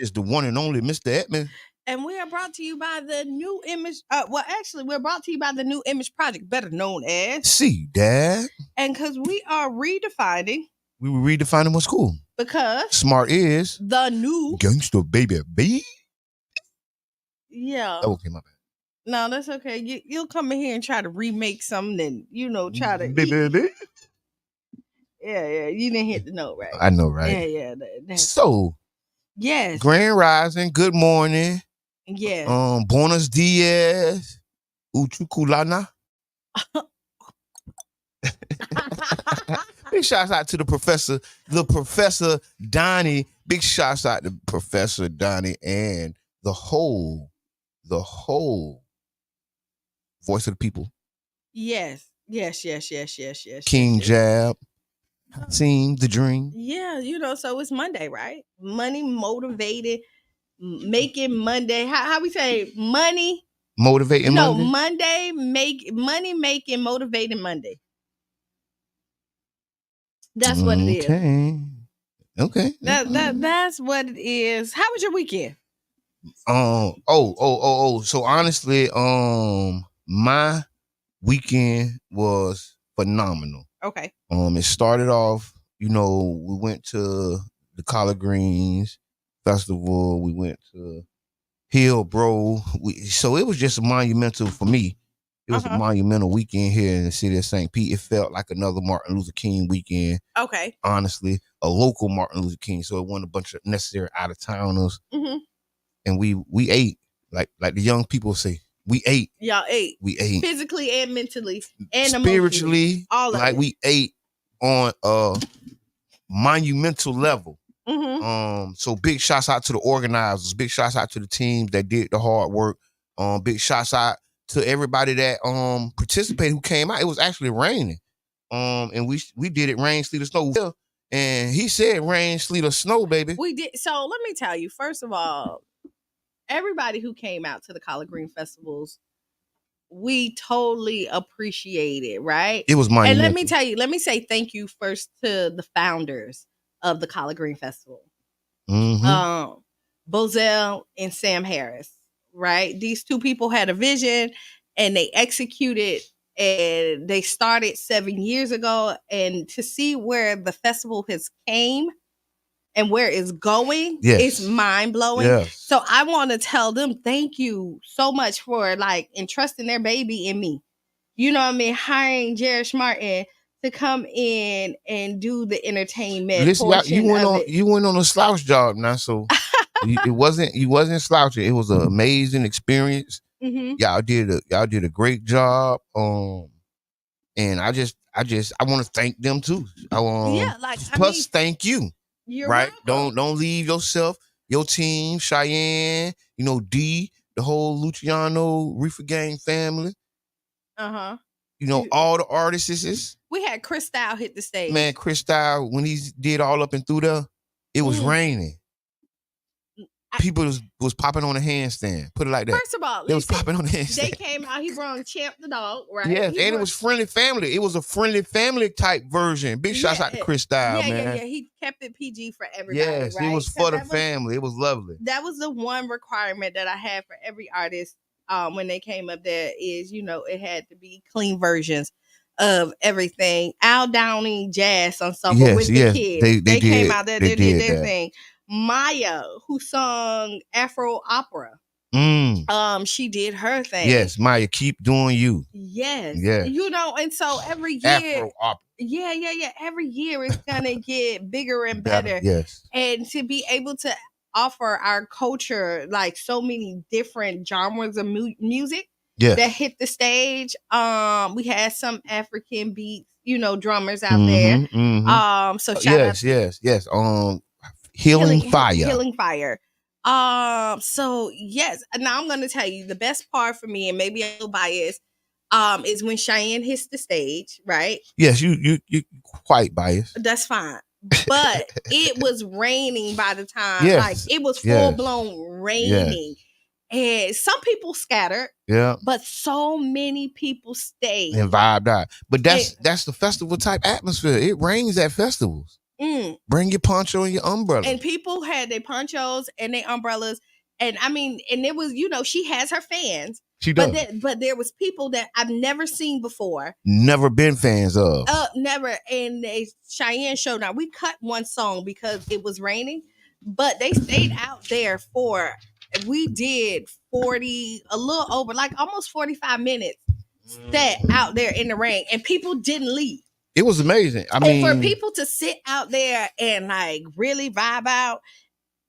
is the one and only Mr. Edmund. And we are brought to you by the new image. We're brought to you by the new image project, better known as See, Dad. And because we are redefining. We were redefining what's cool. Because smart is the new gangster, baby. Yeah. Okay, my bad. No, that's okay. You'll come in here and try to remake something and, try to... Baby. Yeah. You didn't hit the note, right? I know, right? Yeah. So... Yes. Grand Rising, good morning. Yes. Buenos dias. Uchukulana. Big shouts out to the Professor Donnie. Big shouts out to Professor Donnie and the whole voice of the people. Yes. King Jab. Seen the dream. Yeah, so it's Monday, right? Money motivated, making Monday. How we say money? Motivating Monday? Monday, money making motivating Monday. That's what it is. Okay. That's what it is. How was your weekend? So honestly, my weekend was phenomenal. Okay. It started off, we went to the Collard Greens Festival. We went to Hillbro. So it was just monumental for me. It was a monumental weekend here in the city of St. Pete. It felt like another Martin Luther King weekend. Okay. Honestly, a local Martin Luther King. So it wasn't a bunch of necessary out-of-towners. Mm-hmm. And we ate, like the young people say. We ate. Y'all ate. We ate. Physically and mentally and spiritually. All of it. We ate on a monumental level. Mm-hmm. So big shouts out to the organizers. Big shouts out to the teams that did the hard work. Big shouts out to everybody that participated who came out. It was actually raining. And we did it rain, sleet, or snow. And he said rain, sleet, or snow, baby. We did. So let me tell you, first of all, everybody who came out to the Collard Green festivals, we totally appreciate it, right? It was monumental. And let me tell you, let me say thank you first to the founders of the Collard Green Festival. Mm-hmm. Bozell and Sam Harris, right? These two people had a vision and they executed, and they started 7 years ago. And to see where the festival has came and where it's going, it's mind-blowing. Yes. So I want to tell them thank you so much for entrusting their baby in me. You know what I mean? Hiring Jerish Martin to come in and do the entertainment. Listen, you went on a slouch job now, so you wasn't slouching. It was an amazing experience. Mm-hmm. Y'all did a great job. And I want to thank them too. Thank you. You're right. Welcome. Don't leave yourself, your team, Cheyenne, D, the whole Luciano Reefer Gang family. Uh-huh. All the artists. We had Chris Style hit the stage. Man, Chris Style, when he did All Up and Through There, it was raining. People was popping on a handstand. Put it like that. First of all, they was popping on the handstand. They came out. He brought Champ the dog, right? Yes, and it was friendly family. It was a friendly family type version. Big shouts out to Chris Style, man. Yeah. He kept it PG for everybody. Yes, right? It was for the family. It was lovely. That was the one requirement that I had for every artist when they came up there is, it had to be clean versions of everything. Al Downey Jazz Ensemble with the kids. They came out there. They did their thing. Maya, who sung Afro opera. She did her thing. Yes, Maya, keep doing you. Yes. Yes. And so every year. Afro opera. Yeah. Every year it's gonna get bigger and better. Yes. And to be able to offer our culture so many different genres of music that hit the stage. We had some African beats, drummers out there. Mm-hmm. So shout out. Yes. Healing Fire. So yes, now I'm gonna tell you the best part for me, and maybe a little biased, is when Cheyenne hits the stage, right? Yes, you quite biased. That's fine. But it was raining by the time, it was full blown raining. And some people scattered, but so many people stayed and vibed out. But that's the festival type atmosphere. It rains at festivals. Bring your poncho and your umbrella. And people had their ponchos and their umbrellas. And I mean, and it was, she has her fans. She does. But there was people that I've never seen before. Never been fans of. Never. And they Qiana show. Now, we cut one song because it was raining, but they stayed out there we did 40, a little over, like almost 45 minutes sat out there in the rain, and people didn't leave. It was amazing. I mean, for people to sit out there and like really vibe out,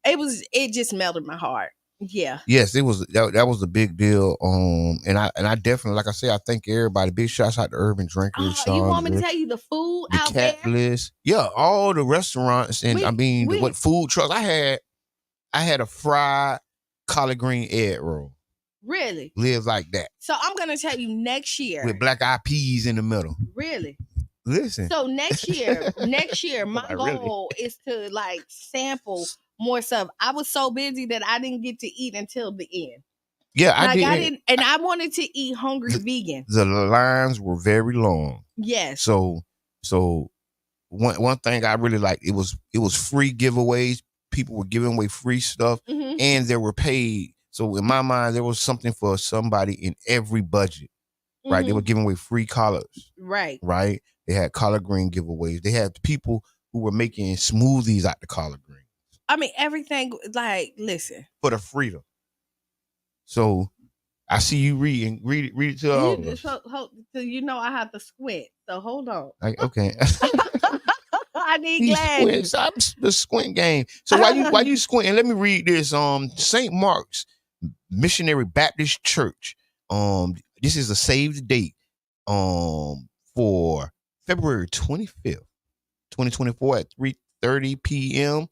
it just melted my heart. Yeah. Yes, it was. That was a big deal. And I definitely, like I said, I thank everybody. Big shouts out to Urban Drinkers. You want me to tell you the food the out Catless, there? Yeah, all the restaurants and what food trucks I had a fried collard green egg roll. Really? Live like that. So I'm gonna tell you next year with black eyed peas in the middle. Really? Listen. So next year, my goal is to like sample more stuff. I was so busy that I didn't get to eat until the end. Yeah, I didn't. And I wanted to eat hungry vegan. The lines were very long. Yes. So one thing I really liked, it was free giveaways. People were giving away free stuff, and they were paid. So in my mind, there was something for somebody in every budget, right? They were giving away free collars, right? They had collard green giveaways. They had people who were making smoothies out the collard green. I mean, everything. Like, listen, for the freedom. So I see you reading. Read it to all of us. So I have to squint. So hold on. Okay. I need glasses. I'm the squint game. So why you squinting? Let me read this. St. Mark's Missionary Baptist Church. This is a saved date. For February 25th, 2024 at 3:30 p.m.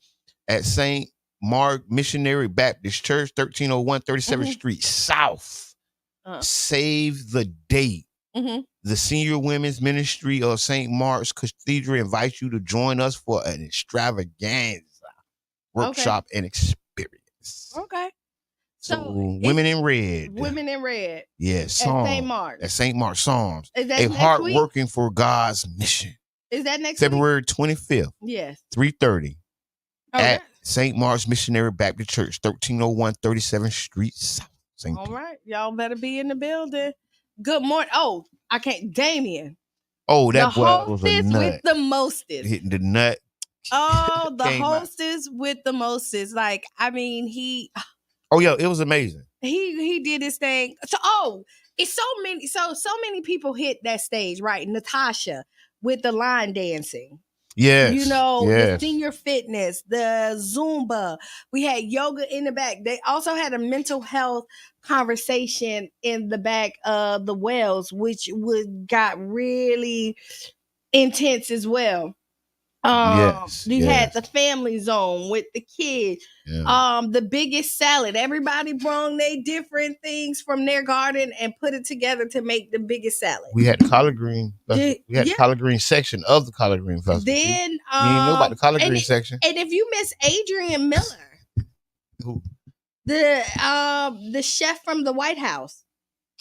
at St. Mark Missionary Baptist Church, 1301 37th Street South. Save the date. The Senior Women's Ministry of St. Mark's Cathedral invites you to join us for an extravaganza workshop and experience. Okay. So Women in Red. Women in Red. Yes. At St. Mark's. At St. Mark's Psalms. Is that a heart week? working for God's mission. Is that next February week? 25th. Yes. 3:30 at St. Mark's Missionary Baptist Church, 1301 37th Street South. All right. Y'all better be in the building. Good morning. Oh, I can't. Damien. Oh, that boy was a nut. With the mostest. Hitting the nut. Oh, the hostess with the mostest. Like, I mean, he... Oh, yeah, it was amazing. He did his thing. So, it's so many people hit that stage, right? Natasha with the line dancing. Yes. The senior fitness, the Zumba. We had yoga in the back. They also had a mental health conversation in the back of the Wells, which got really intense as well. You had the family zone with the kids. Yeah. The biggest salad. Everybody brought their different things from their garden and put it together to make the biggest salad. We had the collard green. We had the collard green section of the collard green festival. Then you didn't know about the collard green section. And if you miss Adrian Miller, who? The chef from the White House.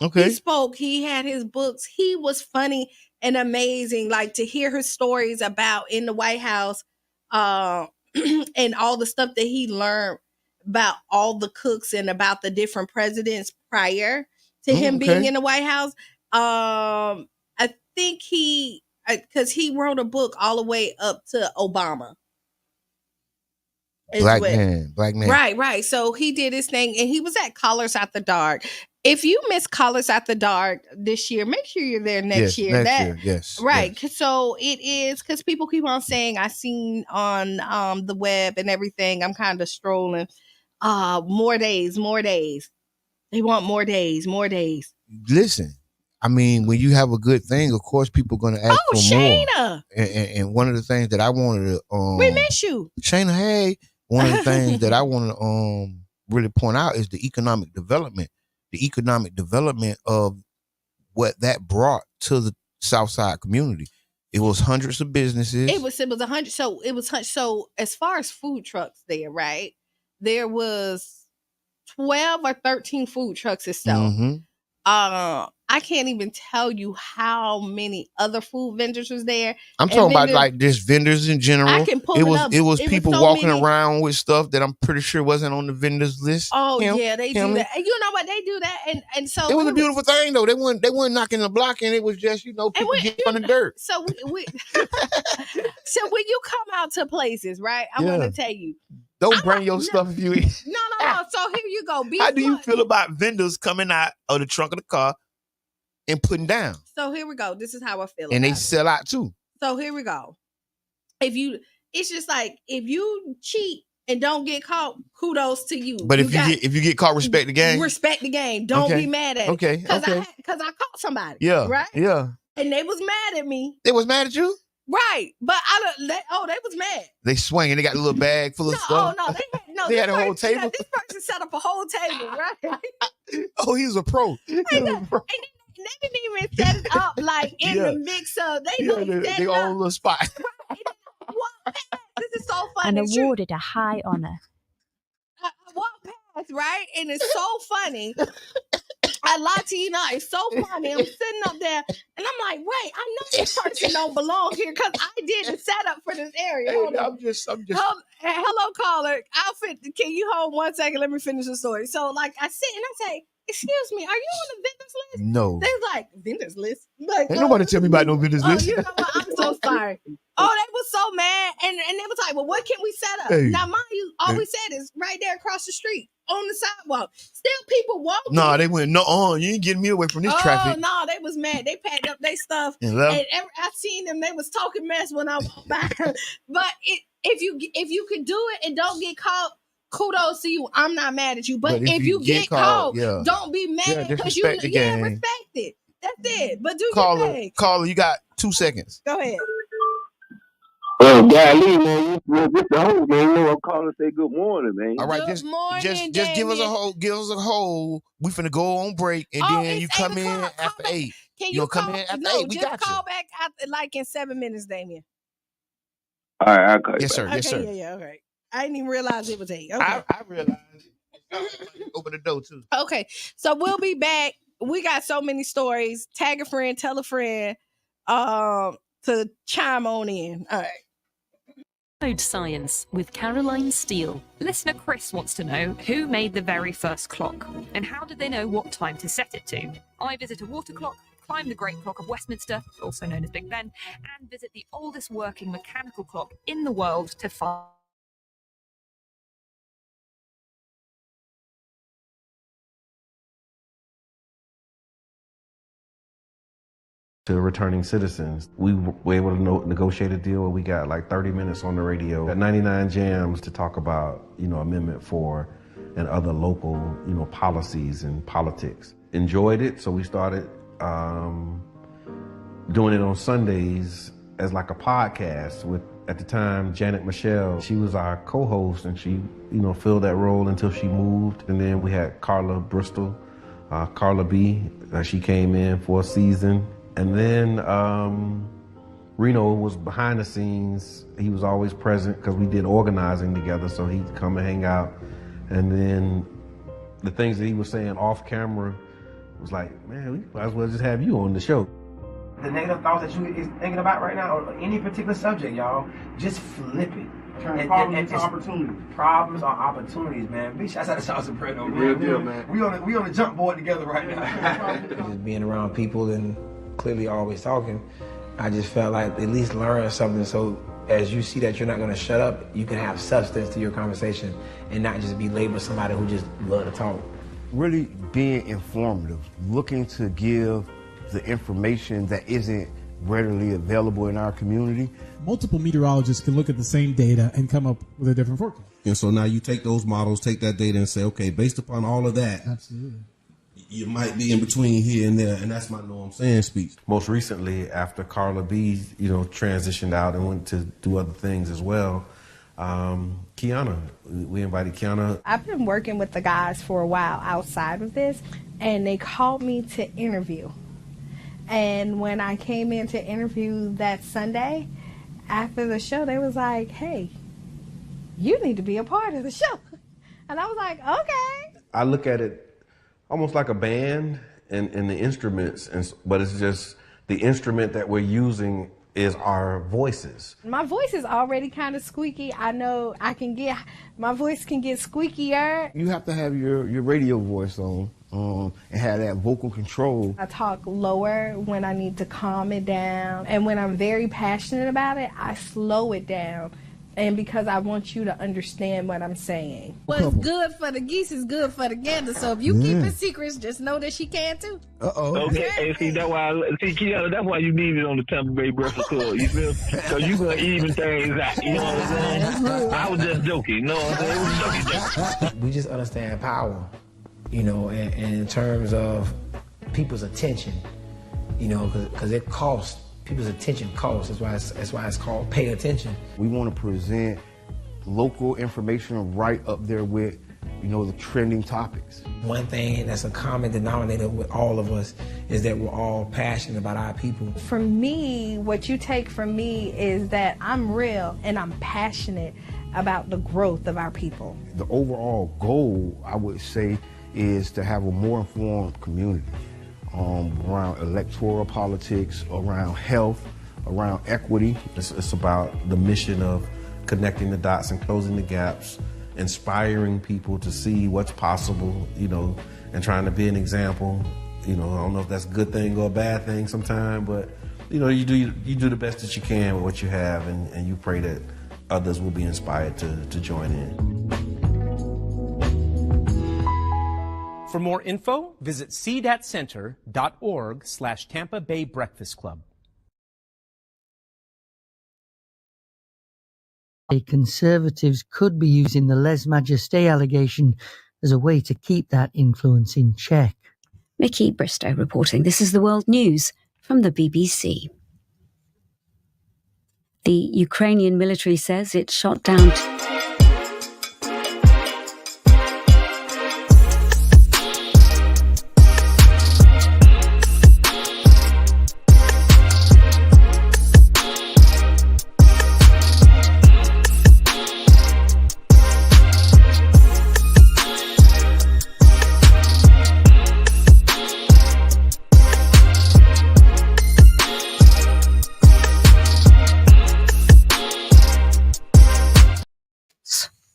Okay. He spoke. He had his books. He was funny and amazing. Like, to hear his stories about in the White House, and all the stuff that he learned about all the cooks and about the different presidents prior to him being in the White House. I think because he wrote a book all the way up to Obama. Black man. Right. So he did his thing, and he was at Colors After Dark. If you miss Colors After Dark this year, make sure you're there next year. Yes. Right. Yes. So it is, because people keep on saying, I seen on the web and everything, I'm kind of strolling. More days. They want more days. Listen, I mean, when you have a good thing, of course, people are going to ask for Shayna. more. And one of the things that I wanted to... we miss you. Shayna, hey. One of the things that I want to really point out is the economic development. The economic development of what that brought to the Southside community. It was hundreds of businesses. It was 100. So as far as food trucks there, right? There was 12 or 13 food trucks or so. I can't even tell you how many other food vendors was there. I'm talking about like just vendors in general. I can pull it up. It was people walking around with stuff that I'm pretty sure wasn't on the vendors list. Oh yeah, they do that. And you know what, they do that, and so it was a beautiful thing though. They weren't knocking the block, and it was just people getting on the dirt. So we so when you come out to places, right? I'm gonna tell you. Don't bring your stuff if you eat. No. So here you go. How do you feel about vendors coming out of the trunk of the car and putting down? So here we go. This is how I feel. And they sell out too. So here we go. It's just like if you cheat and don't get caught, kudos to you. But if you get caught, respect the game. Respect the game. Don't be mad at it. Okay. Because I caught somebody. Yeah. Right. Yeah. And they was mad at me. They was mad at you. Right, but they was mad. They swinging. They got a little bag full of stuff. Oh no, they had a whole table. This person set up a whole table, right? Oh, he was a pro. And they didn't even set it up like in the mix of. They own little spot. This is so funny. And awarded a high honor. I walked past, right, and it's so funny. I lie to you not. It's so funny. I'm sitting up there and I'm like, wait, I know this person don't belong here because I did the setup for this area. Hey, I'm just. Hello, caller. Can you hold 1 second? Let me finish the story. So, like, I sit and I say, excuse me, are you on the vendors list? No. They're like, vendors list? Like, ain't nobody tell me about no vendors list. You know what? I'm so sorry. Oh, they was so mad. And they was like, well, what can we set up? Hey. Now, mind you, all we said is right there across the street on the sidewalk. Still people walking. No, they went, no, you ain't getting me away from this traffic. Oh, no, they was mad. They packed up their stuff. And I seen them. They was talking mess when I walked by. But if you could do it and don't get caught, kudos to you. I'm not mad at you. But if you get caught, don't be mad because respect it. That's it. But do your thing. Caller, you got 2 seconds. Go ahead. Oh, golly, man, this the whole man. You know, I'm calling to say good morning, man. All right, good morning, just give us a hold. We finna go on break, and then you come in after 8. You'll come in after 8. We got you. Call back after, like in 7 minutes, Damien. All right, I'll call you. Yes, sir. Okay, yes, sir. Yeah, all right. I didn't even realize it was 8. Okay. I realized it. Open the door too. Okay, so we'll be back. We got so many stories. Tag a friend, tell a friend, to chime on in. All right. Code Science with Caroline Steele. Listener Chris wants to know who made the very first clock and how did they know what time to set it to? I visit a water clock, climb the Great Clock of Westminster, also known as Big Ben, and visit the oldest working mechanical clock in the world to find. To returning citizens, we were able to negotiate a deal where we got like 30 minutes on the radio, got 99 jams to talk about, Amendment 4 and other local, policies and politics. Enjoyed it, so we started doing it on Sundays as like a podcast with, at the time, Janet Michelle. She was our co-host and she, filled that role until she moved. And then we had Carla Bristol, Carla B. She came in for a season. And then Reno was behind the scenes. He was always present because we did organizing together, so he'd come and hang out. And then the things that he was saying off camera was like, man, we might as well just have you on the show. The negative thoughts that you is thinking about right now, or any particular subject, y'all, just flip it. Turn problems into opportunities. Problems are opportunities, man. Big shots out to South Soprano, man. Real deal, man. We on the jump board together right now. Just being around people and clearly always talking, I just felt like at least learn something, so as you see that you're not going to shut up, you can have substance to your conversation and not just be labeled somebody who just love to talk. Really being informative, looking to give the information that isn't readily available in our community. Multiple meteorologists can look at the same data and come up with a different forecast. And so now you take those models, take that data and say, okay, based upon all of that, absolutely, you might be in between here and there, and that's my know I'm saying speech. Most recently, after Carla B, transitioned out and went to do other things as well, Qiana, we invited Qiana. I've been working with the guys for a while outside of this, and they called me to interview. And when I came in to interview that Sunday, after the show, they was like, hey, you need to be a part of the show. And I was like, okay. I look at it almost like a band, in the instruments, but it's just the instrument that we're using is our voices. My voice is already kind of squeaky. I know my voice can get squeakier. You have to have your radio voice on and have that vocal control. I talk lower when I need to calm it down. And when I'm very passionate about it, I slow it down. And because I want you to understand what I'm saying. What's good for the geese is good for the gander. So if you keep it secrets, just know that she can too. Okay, hey, see, that's why Qiana, that's why you need it on the Tampa Bay Breakfast Club. You feel? Because you gonna even things out. You know what I'm saying? I was just joking. You know what I'm saying? It was joking. We just understand power, you know, and in terms of people's attention, you know, because it costs. People's attention costs. That's why it's called pay attention. We want to present local information right up there with, you know, the trending topics. One thing that's a common denominator with all of us is that we're all passionate about our people. For me, what you take from me is that I'm real and I'm passionate about the growth of our people. The overall goal, I would say, is to have a more informed community. Around electoral politics, around health, around equity. It's about the mission of connecting the dots and closing the gaps, inspiring people to see what's possible, you know, and trying to be an example. You know, I don't know if that's a good thing or a bad thing sometimes, but, you know, you do the best that you can with what you have, and you pray that others will be inspired to join in. For more info, visit cdatcenter.org/Tampa Bay Breakfast Club. Conservatives could be using the lèse-majesté allegation as a way to keep that influence in check. Mickey Bristow reporting. This is the World News from the BBC. The Ukrainian military says it shot down...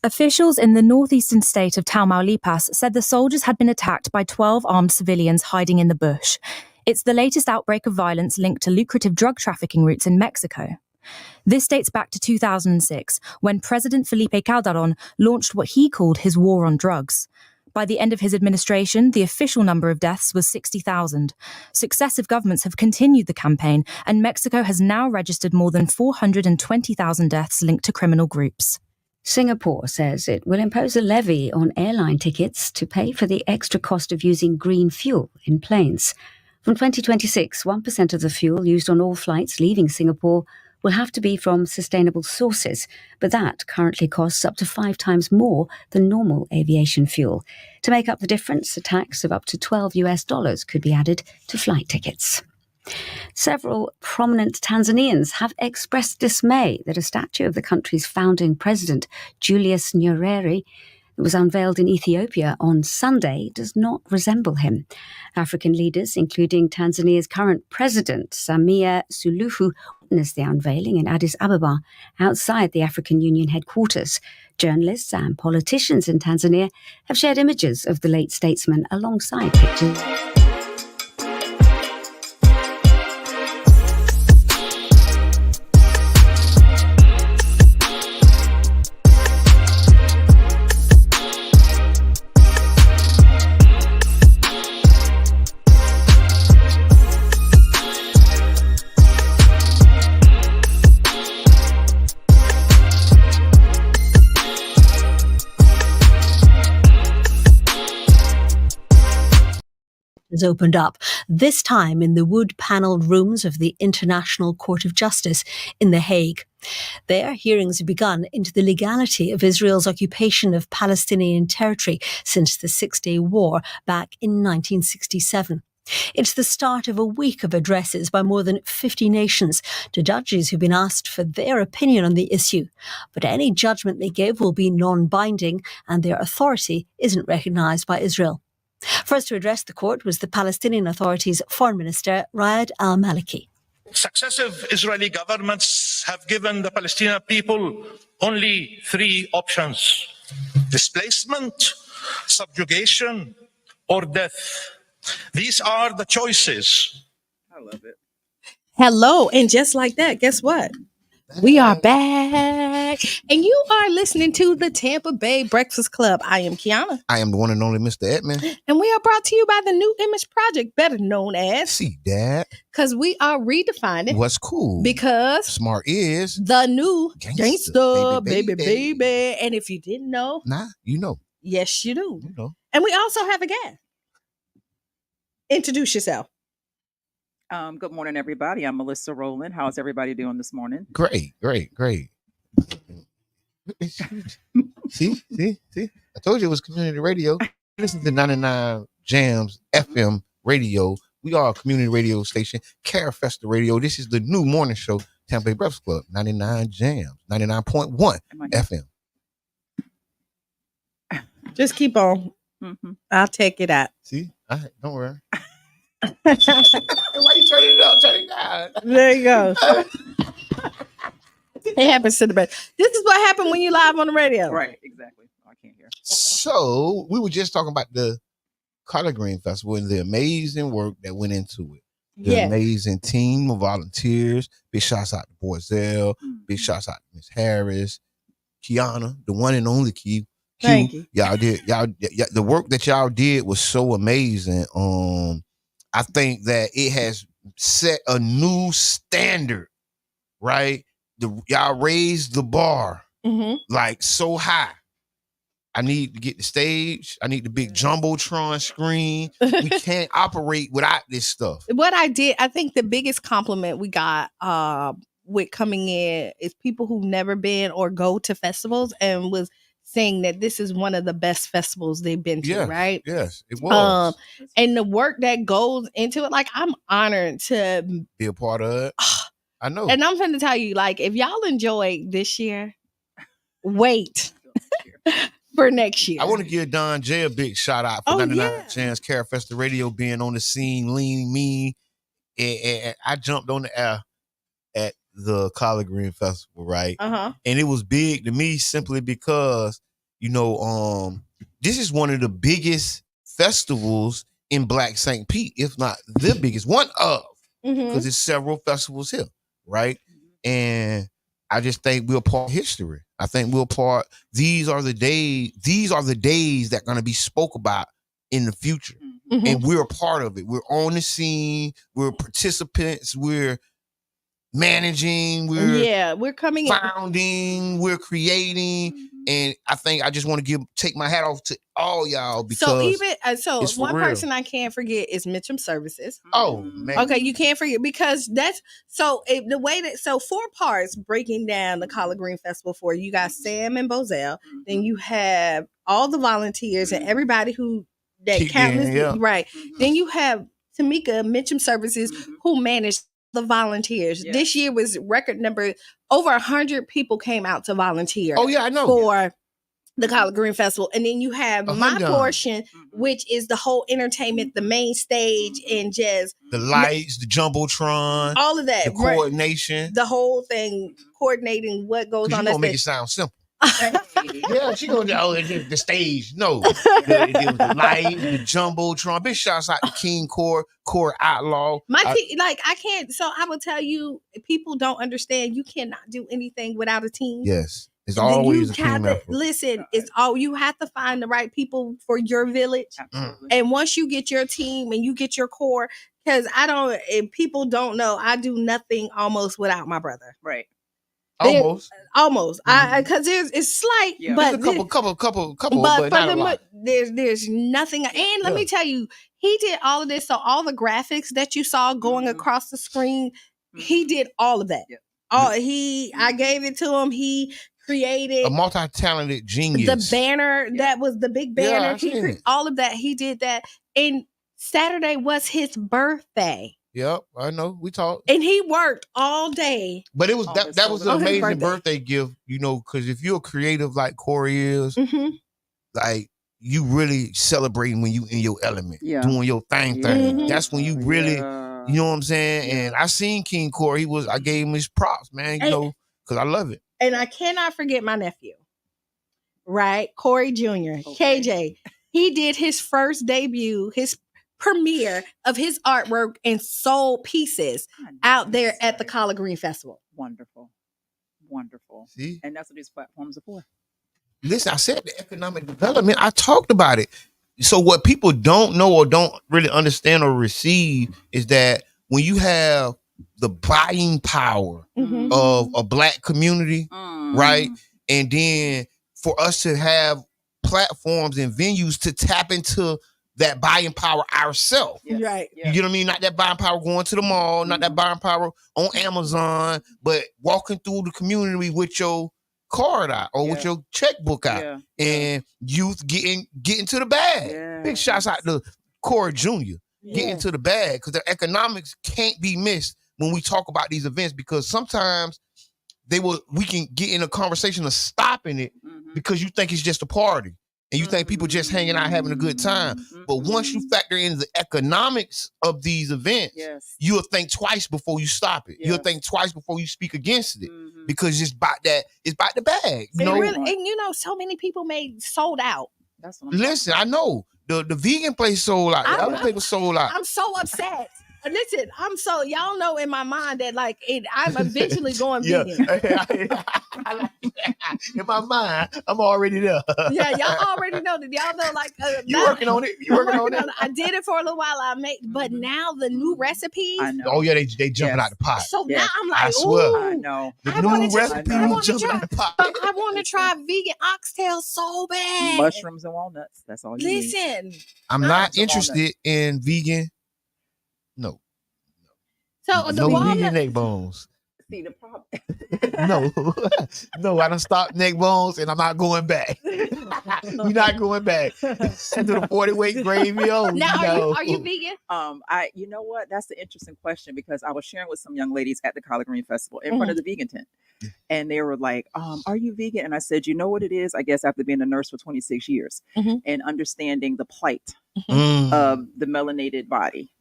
Officials in the northeastern state of Tamaulipas said the soldiers had been attacked by 12 armed civilians hiding in the bush. It's the latest outbreak of violence linked to lucrative drug trafficking routes in Mexico. This dates back to 2006, when President Felipe Calderón launched what he called his war on drugs. By the end of his administration, the official number of deaths was 60,000. Successive governments have continued the campaign, and Mexico has now registered more than 420,000 deaths linked to criminal groups. Singapore says it will impose a levy on airline tickets to pay for the extra cost of using green fuel in planes. From 2026, 1% of the fuel used on all flights leaving Singapore will have to be from sustainable sources, but that currently costs up to 5 times more than normal aviation fuel. To make up the difference, a tax of up to $12 could be added to flight tickets. Several prominent Tanzanians have expressed dismay that a statue of the country's founding president, Julius Nyerere, that was unveiled in Ethiopia on Sunday, does not resemble him. African leaders, including Tanzania's current president, Samia Suluhu, witnessed the unveiling in Addis Ababa, outside the African Union headquarters. Journalists and politicians in Tanzania have shared images of the late statesman alongside pictures. has opened up, this time in the wood-panelled rooms of the International Court of Justice in The Hague. There, hearings have begun into the legality of Israel's occupation of Palestinian territory since the Six-Day War back in 1967. It's the start of a week of addresses by more than 50 nations to judges who've been asked for their opinion on the issue. But any judgment they give will be non-binding and their authority isn't recognised by Israel. First to address the court was the Palestinian Authority's Foreign Minister, Riyad al-Maliki. Successive Israeli governments have given the Palestinian people only 3 options: displacement, subjugation, or death. These are the choices. I love it. Hello, and just like that, guess what? We are back, and you are listening to the Tampa Bay Breakfast Club. I am Qiana. I am the one and only Mr. Edmond. And we are brought to you by the New Image Project, better known as... See that? Because we are redefining what's cool. Because... smart is... the new gangsta, baby. And if you didn't know... nah, you know. Yes, you do. You know. And we also have a guest. Introduce yourself. Good morning, everybody. I'm Melissa Rowland. How's everybody doing this morning? Great. See? I told you it was community radio. Listen to 99 Jams FM radio. We are a community radio station, Breakfasst Radio. This is the new morning show, Tampa Bay Breakfast Club, 99 Jams, 99.1 FM. Just keep on. Mm-hmm. I'll take it out. See? All right, don't worry. Why you turn it up? Turn it down. There you go. It happens to the best. This is what happened when you live on the radio. Right, exactly. I can't hear. So we were just talking about the Collard Green Festival and the amazing work that went into it. The amazing team of volunteers. Big shouts out to Borzell. Big shouts out to Miss Harris, Qiana, the one and only Q. Thank you. The work that y'all did was so amazing. I think that it has set a new standard, right? Y'all raised the bar like so high. I need to get the stage. I need the big Jumbotron screen. We can't operate without this stuff. What I think the biggest compliment we got with coming in is people who've never been or go to festivals and was saying that this is one of the best festivals they've been to, right? Yes, it was. And the work that goes into it, like I'm honored to be a part of it. I know. And I'm going to tell you, like, if y'all enjoyed this year, wait for next year. I want to give Don J a big shout out for 99 Chance Breakfasst Radio being on the scene, lean me. And I jumped on the air at the Collard Green Festival, right? And it was big to me simply because, this is one of the biggest festivals in Black St. Pete, if not the biggest, one of, because there's several festivals here, right? And I just think we're part of history. I think these are the days that are going to be spoke about in the future. And we're a part of it. We're on the scene. We're participants. We're managing, we're coming founding, we're creating, and I think I just want to take my hat off to all y'all because one person I can't forget is Mitchum Services. Oh man, okay, you can't forget because that's the way that 4 parts breaking down the Collard Green Festival for you got Sam and Bozell, then you have all the volunteers and everybody right. Then you have Tamika Mitchum Services who managed the volunteers. This year was record number. Over 100 people came out to volunteer. Oh yeah, I know. For the Collard Green Festival. And then you have my portion, which is the whole entertainment, the main stage, and just the lights, the Jumbotron, all of that, the coordination, the whole thing, coordinating what goes on. You're gonna make it sound simple. Yeah, she gonna the stage. No, the light, the Jumbotron. Big shouts out to King Core Outlaw. I can't. So I will tell you, people don't understand. You cannot do anything without a team. Yes, it's always a team effort. Listen, you have to find the right people for your village. Absolutely. And once you get your team and you get your core, because if people don't know, I do nothing almost without my brother. Right. Almost. Because it's slight, but there's a couple. But not a lot. There's nothing. And let me tell you, he did all of this. So all the graphics that you saw going across the screen, he did all of that. I gave it to him. He created a multi-talented genius. The banner that was the big banner. All of that. He did that. And Saturday was his birthday. Yep, I know. We talked, and he worked all day. But it was that was an amazing birthday gift, because if you're creative like Corey is, like you really celebrating when you in your element, doing your thing. That's when you really, you know what I'm saying? And I seen King Corey. I gave him his props, man, you know, because I love it. And I cannot forget my nephew, right? Corey Jr., KJ. He did his first debut, his premiere of his artwork and sold pieces out there at the Collard Green Festival. Wonderful. See? And that's what these platforms are for. Listen, I said the economic development. I talked about it. So what people don't know or don't really understand or receive is that when you have the buying power of a Black community, right? And then for us to have platforms and venues to tap into that buying power ourselves. Right. You know what I mean? Not that buying power going to the mall, not that buying power on Amazon, but walking through the community with your card out or with your checkbook out and youth getting to the bag. Big shouts out to Corey Jr. Getting to the bag, because the economics can't be missed when we talk about these events, because sometimes we can get in a conversation of stopping it because you think it's just a party and you think people just hanging out having a good time. But once you factor in the economics of these events, you'll think twice before you stop it. You'll think twice before you speak against it, because it's about the bag. You know? Really, and you know, so many people sold out. That's what I'm Listen, I know the vegan place sold out. The other place sold out. I'm so upset. Listen, y'all know in my mind that I'm eventually going vegan. In my mind, I'm already there. Yeah, y'all already know that. Y'all know, you working on it. You working on it. I did it for a little while. But now the new recipes. I know. Oh yeah, they jumping out the pot. So now I'm like, I swear. ooh, I know. The new recipes jumping out the pot. I want to try vegan oxtail so bad. Mushrooms and walnuts. That's all you need. Listen, I'm not interested in vegan. No. So no vegan neck bones. See the problem. No, I done stopped neck bones and I'm not going back. We're not going back to the 40-weight gravy. Now, are you vegan? You know what? That's an interesting question, because I was sharing with some young ladies at the Collard Green Festival in front of the vegan tent. And they were like, are you vegan? And I said, you know what it is? I guess after being a nurse for 26 years and understanding the plight of the melanated body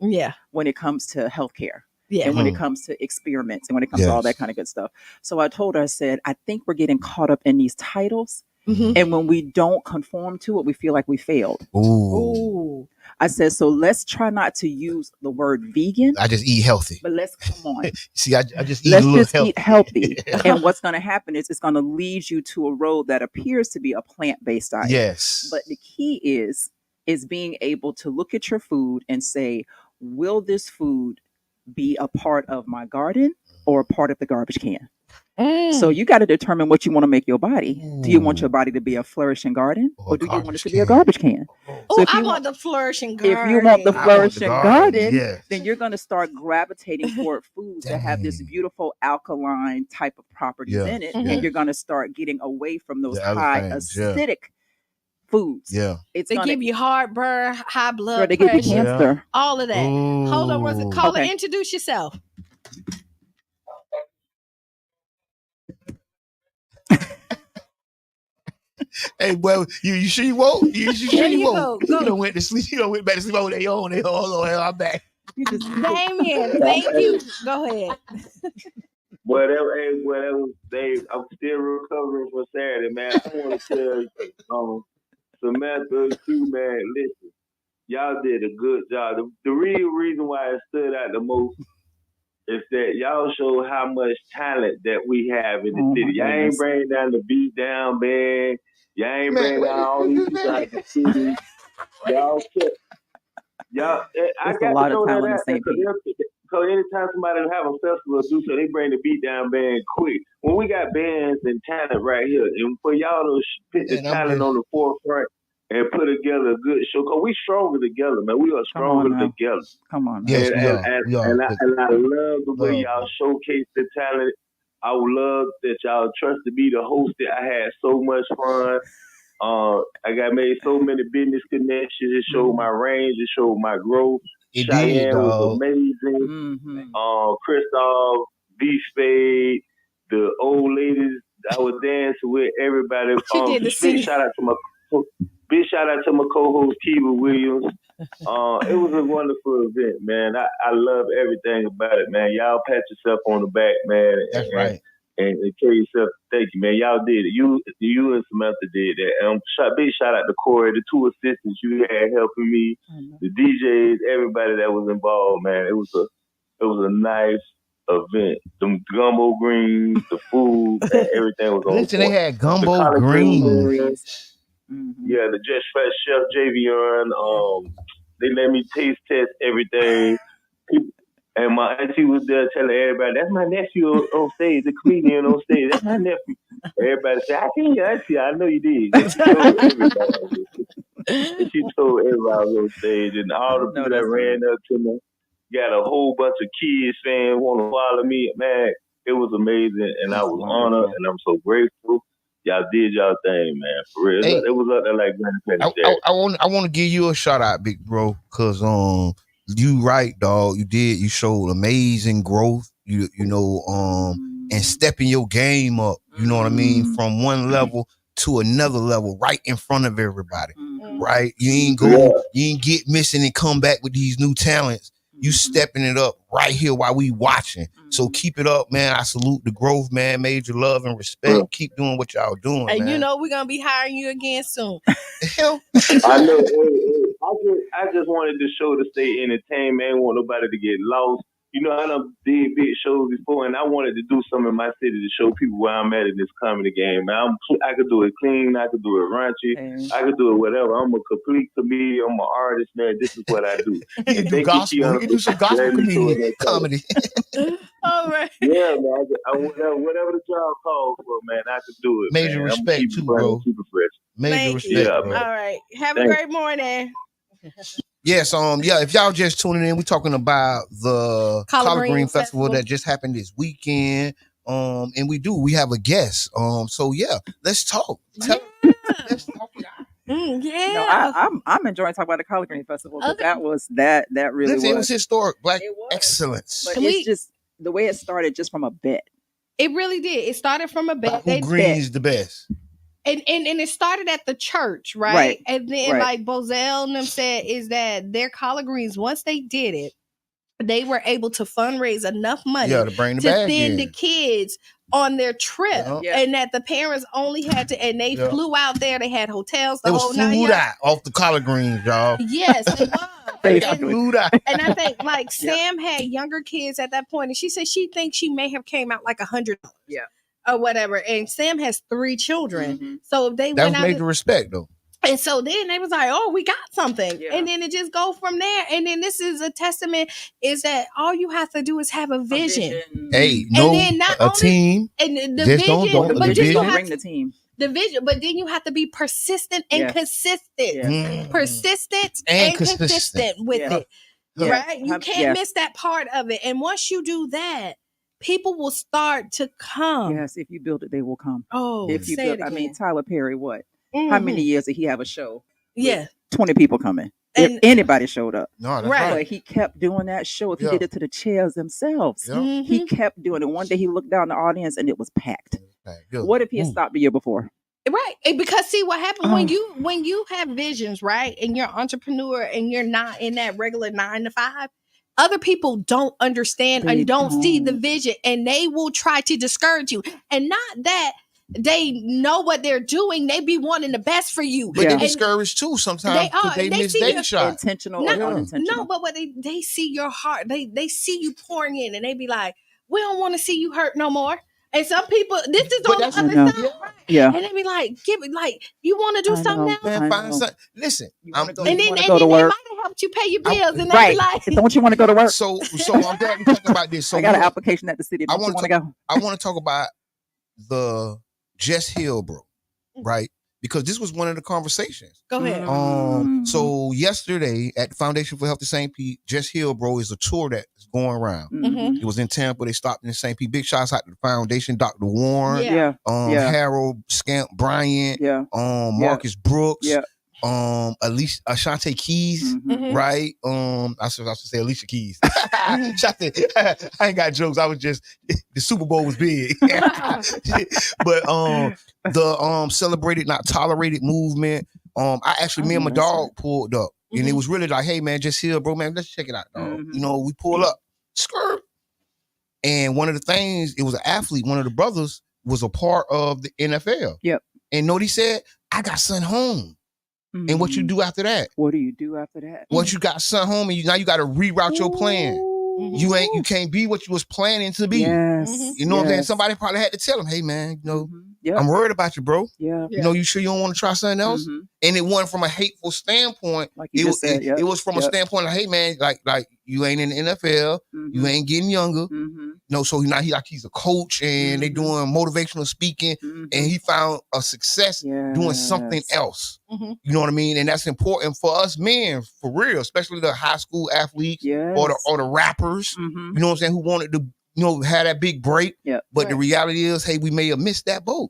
when it comes to healthcare. And when it comes to experiments and when it comes to all that kind of good stuff. So I told her, I said, I think we're getting caught up in these titles. And when we don't conform to it, we feel like we failed. Ooh. I said, so let's try not to use the word vegan. I just eat healthy. But let's come on. See, I just eat healthy. And what's going to happen is it's going to lead you to a road that appears to be a plant-based diet. Yes. But the key is being able to look at your food and say, will this food be a part of my garden or a part of the garbage can? So you got to determine what you want to make your body. Do you want your body to be a flourishing garden, or do you want it to be a garbage can? So if I want the flourishing garden. If you want the flourishing garden, then you're going to start gravitating toward foods that have this beautiful alkaline type of properties in it, and you're going to start getting away from those high acidic foods. Yeah. They give you heartburn, high blood they pressure, give you cancer. all of that. Ooh. Hold on, caller, introduce yourself. Hey, well, you sure you won't? You sure you won't? Go. You don't went to sleep. You don't went back to sleep. Hold on, I'm back. Damien, thank you. Go ahead. Whatever, Dave. I'm still recovering from Saturday, man. I want to tell Samantha, Q, man, listen, y'all did a good job. The real reason why it stood out the most is that y'all show how much talent that we have in the city. Y'all ain't bringing down the beat down band. Y'all ain't bringing down all these people out the city. I got a lot to of know talent in that St. Pete. so anytime somebody have a festival do so, they bring the beat down band quick. When we got bands and talent right here, and for y'all to put the talent on the forefront and put together a good show, because we stronger together, man. We are stronger together. Come on, yes, and I love the way y'all showcase the talent. I would love that y'all trusted me to host it. I had so much fun. I made so many business connections. It showed my range. It showed my growth. Cheyenne was amazing. Christoph, B Spade, the old ladies I was dancing with, everybody. She did the scene. Shout out to my big shout out to my co-host Kiva Williams. It was a wonderful event, man. I love everything about it, man. Y'all pat yourself on the back, man. That's right. And tell yourself, thank you, man. Y'all did it. You and Samantha did that. Big shout out to Corey, the 2 assistants you had helping me, the DJs, everybody that was involved, man. It was a nice event. The gumbo greens, the food, and everything was on. Listen, they had gumbo greens. Yeah, the Just Fresh Chef Javion. They let me taste test everything. And my auntie was there telling everybody, that's my nephew on stage, the comedian on stage. That's my nephew. Everybody said, I can't your auntie. I know you did. She told everybody. She told everybody on stage. And all the people that ran up to me, got a whole bunch of kids saying, want to follow me. Man, it was amazing. And I was honored. And I'm so grateful. Y'all did y'all thing, man. For real. Hey, it was up there like Granny Petty. I want to give you a shout out, big bro, because you right, dog. You showed amazing growth. You know, and stepping your game up. You know what I mean? From one level to another level, right in front of everybody. Right? You ain't get missing and come back with these new talents. You stepping it up right here while we watching. So keep it up, man. I salute the growth, man. Major love and respect. Keep doing what y'all doing, and man. you know we're gonna be hiring you again soon. I know. I just wanted the show to stay entertained, man. I didn't want nobody to get lost. You know, I done did big shows before, and I wanted to do something in my city to show people where I'm at in this comedy game. Man, I could do it clean. I could do it raunchy. I could do it whatever. I'm a complete comedian. I'm an artist, man. This is what I do. You can do gospel. You can do some gospel comedy. All right. Yeah, man. Whatever the job calls for, man, I could do it. Major man. respect too, bro. Super fresh. Major respect. Yeah, bro. man. All right. Have a great morning. Yes, if y'all just tuning in, we're talking about the Collard Green Festival that just happened this weekend. And we have a guest. So yeah, let's talk. Let's talk. Yeah. No, I'm enjoying talking about the Collard Green Festival. That really was. It was historic Black excellence. But it's just the way it started, just from a bet. It really did. It started from a bet. Who greens the best? And it started at the church, right? And then like Bozell and them said is that their collard greens, once they did it, they were able to fundraise enough money to bring the to bag send in. the kids on their trip, and that the parents only had to, and they flew out there. They had hotels. The whole night. Food out off the collard greens, y'all. Yes, it was. Food out. And I think like Sam had younger kids at that point, and she said she thinks she may have came out like $100. Yeah. Or whatever, and Sam has 3 children, so if they that went was out major respect though. And so then they was like, "Oh, we got something," and then it just go from there. And then this is a testament: is that all you have to do is have a vision. Hey, and then not only, team, and the just vision, don't but the just vision. Bring the team. The vision, but then you have to be persistent and consistent, persistent and consistent with it, right? You can't miss that part of it. And once you do that, people will start to come. Yes, if you build it, they will come. Oh, if you say build, it I mean, again. Tyler Perry, what? How many years did he have a show? Yeah, 20 people coming. And if anybody showed up, no, that's right. But he kept doing that show. If he did it to the chairs themselves, he kept doing it. One day he looked down the audience and it was packed. What if he had stopped the year before? Right, because see what happens when you have visions, right, and you're an entrepreneur and you're not in that regular 9 to 5. Other people don't understand and don't see the vision, and they will try to discourage you. And not that they know what they're doing; they be wanting the best for you. But they're discouraged too sometimes because they miss their shot. Intentional or unintentional. No, but what they see your heart, they see you pouring in, and they be like, "We don't want to see you hurt no more." And some people, this is on the other side, right? Yeah. And they be like, "Give it, like you want to do something else." Man, find something. Listen, and then they might have helped you pay your bills, and they be like, "Don't you want to go to work?" So I'm glad we talking about this. So I got an application at the city. I want to go. I want to talk about the Jess Hill, bro, right? Because this was one of the conversations. Go ahead. So yesterday at the Foundation for Health of St. Pete, Jess Hill, bro, is a tour that is going around. Mm-hmm. It was in Tampa. They stopped in St. Pete. Big shouts out to the Foundation, Dr. Warren, Harold Scamp Bryant, Marcus Brooks, Alicia Ashante Keys, right? I should say Alicia Keys. I ain't got jokes. I was just the Super Bowl was big. But the celebrated not tolerated movement, I actually, me and my dog pulled up, and it was really like, hey man, just here, bro, man, let's check it out, dog. You know, we pull up, skirt, and one of the things, it was an athlete. One of the brothers was a part of the NFL. Yep. And know what he said? I got sent home. And what you do after that? What do you do after that? Once you got sent home, and now you got to reroute your plan. You can't be what you was planning to be. Yes. You know what I'm saying? Somebody probably had to tell him, hey man, you know, I'm worried about you, bro. Yeah. You know, you sure you don't want to try something else? And it wasn't from a hateful standpoint. Like it was from a standpoint like, hey man, like you ain't in the NFL, you ain't getting younger. You know, so now he's a coach, and they doing motivational speaking, and he found a success doing something else. You know what I mean? And that's important for us men, for real, especially the high school athletes or the rappers. You know what I'm saying? Who wanted to, you know, have that big break. But the reality is, hey, we may have missed that boat.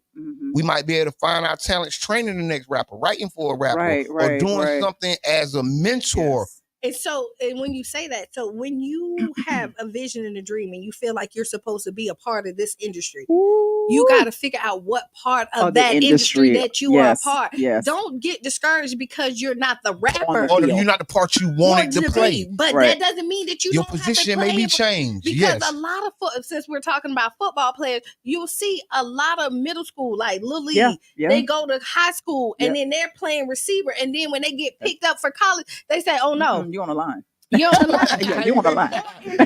We might be able to find our talents training the next rapper, writing for a rapper, or doing something as a mentor. And so, and when you say that, so when you have a vision and a dream and you feel like you're supposed to be a part of this industry, you got to figure out what part of that industry that you are a part. Don't get discouraged because you're not the rapper. Or you're not the part you wanted to play. But that doesn't mean that your position may be changed. Because a lot of, since we're talking about football players, you'll see a lot of middle school, like Little League, they go to high school and then they're playing receiver. And then when they get picked up for college, they say, oh no. You on the line. You're on the line. Yeah, you on the line. You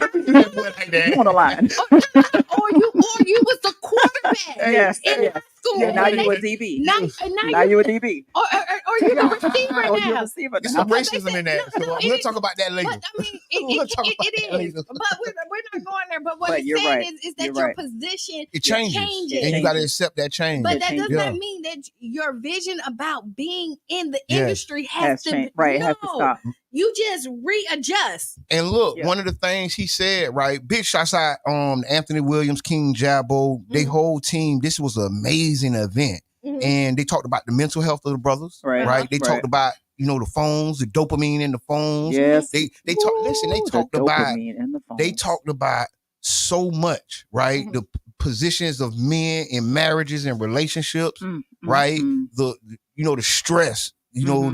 on the line. Or you was the quarterback in high school. Yeah, now you a DB. Now you a DB. Or you're the receiver now. You're a receiver. There's some racism in that. So we'll talk about that later. But I mean, it is. But we're not going there. But what I'm saying is that your position changes. And you got to accept that change. But that does not mean that your vision about being in the industry has to change. Has to stop. You just readjust. And look, one of the things he said, right? Big shots out Anthony Williams, King Jabbo, they whole team. This was an amazing event. And they talked about the mental health of the brothers. Right? They talked about, you know, the phones, the dopamine in the phones. Yes. They talked about so much, right? The positions of men in marriages and relationships, right? The stress. You know,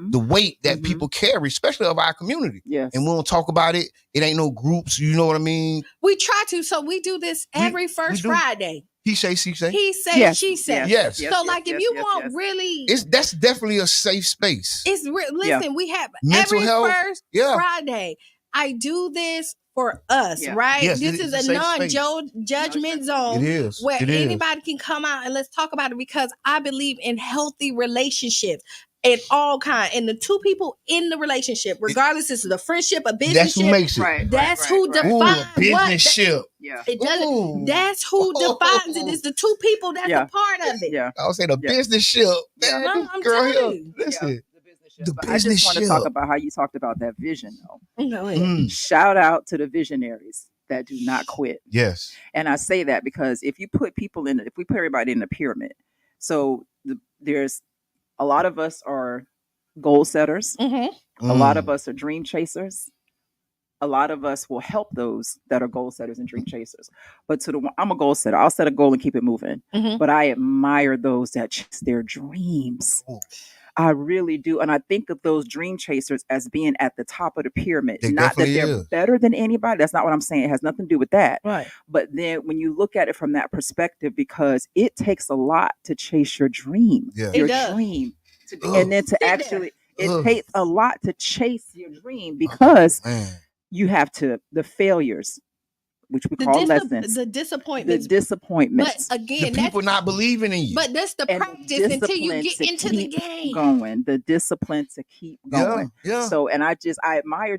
the weight that people carry, especially of our community. Yes. And we don't talk about it. It ain't no groups. You know what I mean? We try to. So we do this every first Friday. He say, she say. He say, she say. Yes. So like if you want really. That's definitely a safe space. Listen, we have mental every health, first Friday. I do this for us, right? Yes, this is a non-judgment zone where anybody can come out and let's talk about it, because I believe in healthy relationships. And all kind, and the two people in the relationship, regardless it's the friendship, a business, that's who makes it. That's who defines business ship. It doesn't. That's who defines it. It's the two people that's a part of it. I would say the business ship. No, I'm telling you. Listen. The I just business want to ship. talk about how you talked about that vision, though. Go ahead. Shout out to the visionaries that do not quit. Yes. And I say that because if you put people in, if we put everybody in the pyramid, so there's a lot of us are goal setters. A lot of us are dream chasers. A lot of us will help those that are goal setters and dream chasers. But I'm a goal setter. I'll set a goal and keep it moving. But I admire those that chase their dreams. I really do. And I think of those dream chasers as being at the top of the pyramid. Not that they're better than anybody. That's not what I'm saying. It has nothing to do with that. Right. But then when you look at it from that perspective, because it takes a lot to chase your dream. Your dream. And then to actually, it takes a lot to chase your dream, because you have the failures, which we call lessons. The disappointments. But again, the people not believing in you. But that's the practice until you get into the game. Going, the discipline to keep going. So, and I admire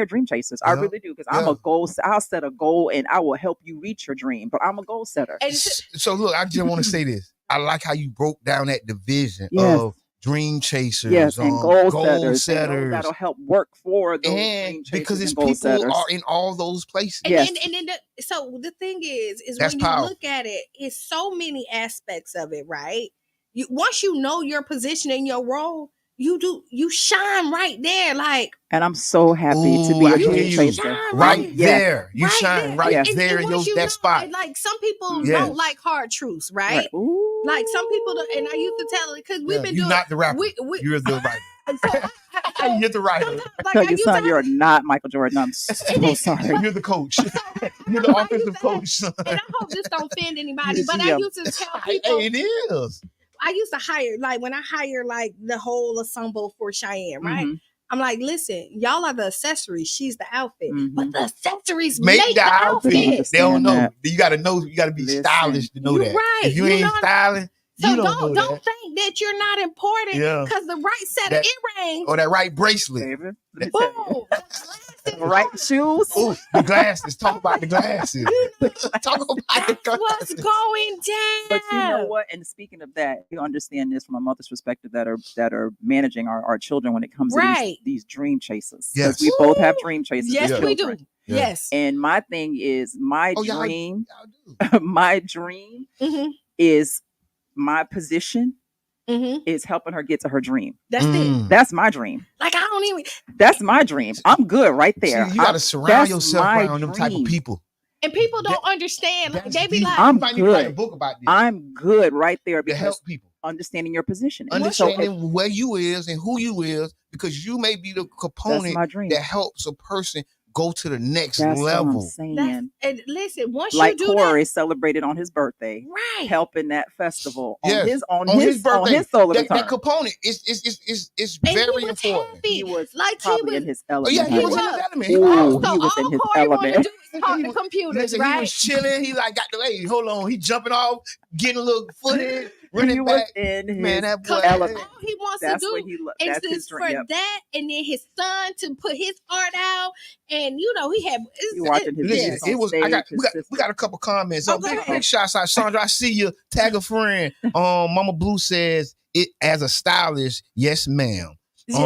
dream chasers. I really do, because I'm a goal. I'll set a goal and I will help you reach your dream. But I'm a goal setter. So look, I just want to say this. I like how you broke down that division of dream chasers, and goal setters. That'll help work for those dream chasers, because it's people setters. Are in all those places. So the thing is that's when powerful. You look at it, it's so many aspects of it, right? Once you know your position and your role, you shine right there, like. And I'm so happy to be a dream chaser. Right there. You shine right and there in that spot. And like some people don't like hard truths, right? Like some people don't, and I used to tell it because we've been doing. You're not the rapper. You're the writer. You're the writer. Tell your son you're not Michael Jordan. I'm so sorry. You're the coach. You're the offensive coach, son. And I hope this don't offend anybody, but I used to tell people. It is. I used to hire, like when I hire like the whole ensemble for Cheyenne, right? I'm like, listen, y'all are the accessories. She's the outfit. But the accessories make the outfit. They don't know. You gotta know, you gotta be stylish to know that. Right. If you ain't styling, so you don't think that you're not important because the right set of earrings or that right bracelet. Boom. The right shoes. Ooh, the glasses. Talk about the glasses. Talk about the glasses. What's going down? But you know what? And speaking of that, you understand this from a mother's perspective that are managing our children when it comes to these dream chasers. Because we both have dream chasers. Yes, we do. Yes. And my thing is my dream is my position is helping her get to her dream. That's it. That's my dream. Like I don't even. That's my dream. I'm good right there. See, you gotta surround yourself around them type of people. And people don't understand. Like they be like, I'm good. Write a book about this. I'm good right there because to help people understanding your position, understanding where you is and who you is, because you may be the component that helps a person go to the next level. What I'm saying. And listen, once like you do Corey that, celebrated on his birthday, right? Helping that festival on Yes. his birthday, on his solar return. That component is very important. He was like probably in his element. Oh yeah, he was in his element. He was in his element. Talk to computers, right? He was chilling. He like got the hold on. He jumping off, getting a little footage, running back. Man, that boy. All he wants to do is for that, and then his son to put his art out, and you know he had. It was. We got a couple comments. Big shots out, Sandra. I see you. Tag a friend. Mama Blue says it as a stylist. Yes, ma'am.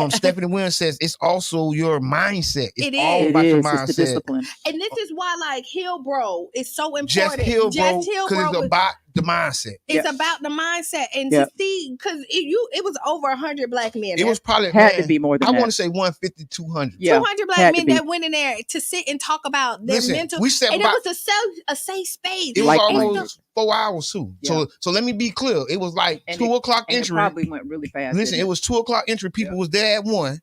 Stephanie Williams says it's also your mindset. It's all about your mindset. It's the discipline. And this is why, like, Hill Bro is so important. Just Hill Bro, because it's about the mindset. It's about the mindset, and to see, because it was over 100 black men. It was probably had to be more than I that. want to say 150, 200. 200 black men that went in there to sit and talk about their mental. We said and it was a safe space. It was almost 4 hours too. Yeah. So let me be clear. It was like 2 o'clock entry. It probably went really fast. Listen, it was 2 o'clock entry. People was there at 1.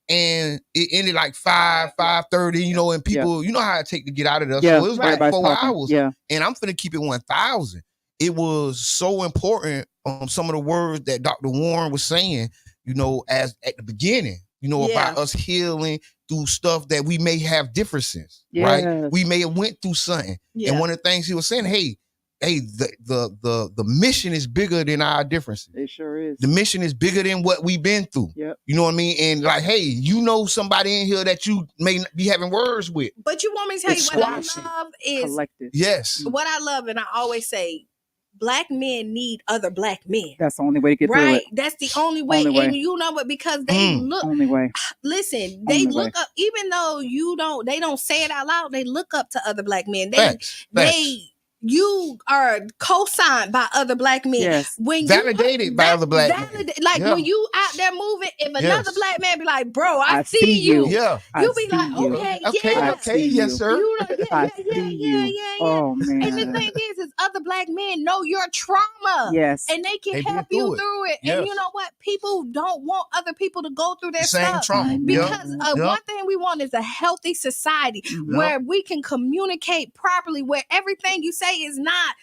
And it ended like 5:30, you know, and people, you know how it take to get out of there. So it was like 4 hours. Yeah. And I'm finna keep it 1,000. It was so important. Some of the words that Dr. Warren was saying, you know, as at the beginning, you know, about us healing through stuff that we may have differences, right? We may have went through something. And one of the things he was saying, hey, the mission is bigger than our differences. It sure is. The mission is bigger than what we've been through. Yep. You know what I mean? And like, hey, you know somebody in here that you may be having words with. But you want me to tell you what I love is collective. Yes. What I love, and I always say, black men need other black men. That's the only way to get through it. That's the only way. And you know what? Because they look. Only way. Listen, they look up. Even though they don't say it out loud. They look up to other black men. You are co-signed by other black men. Yes. Validated by other black men. When you out there moving, if another black man be like, bro, I see you. Yeah. You be like, okay, yes, sir. I see you. Oh, man. And the thing is other black men know your trauma. Yes. And they can help you through it. Yes. And you know what? People don't want other people to go through their same stuff. trauma. Because one thing we want is a healthy society where we can communicate properly, where everything you say is not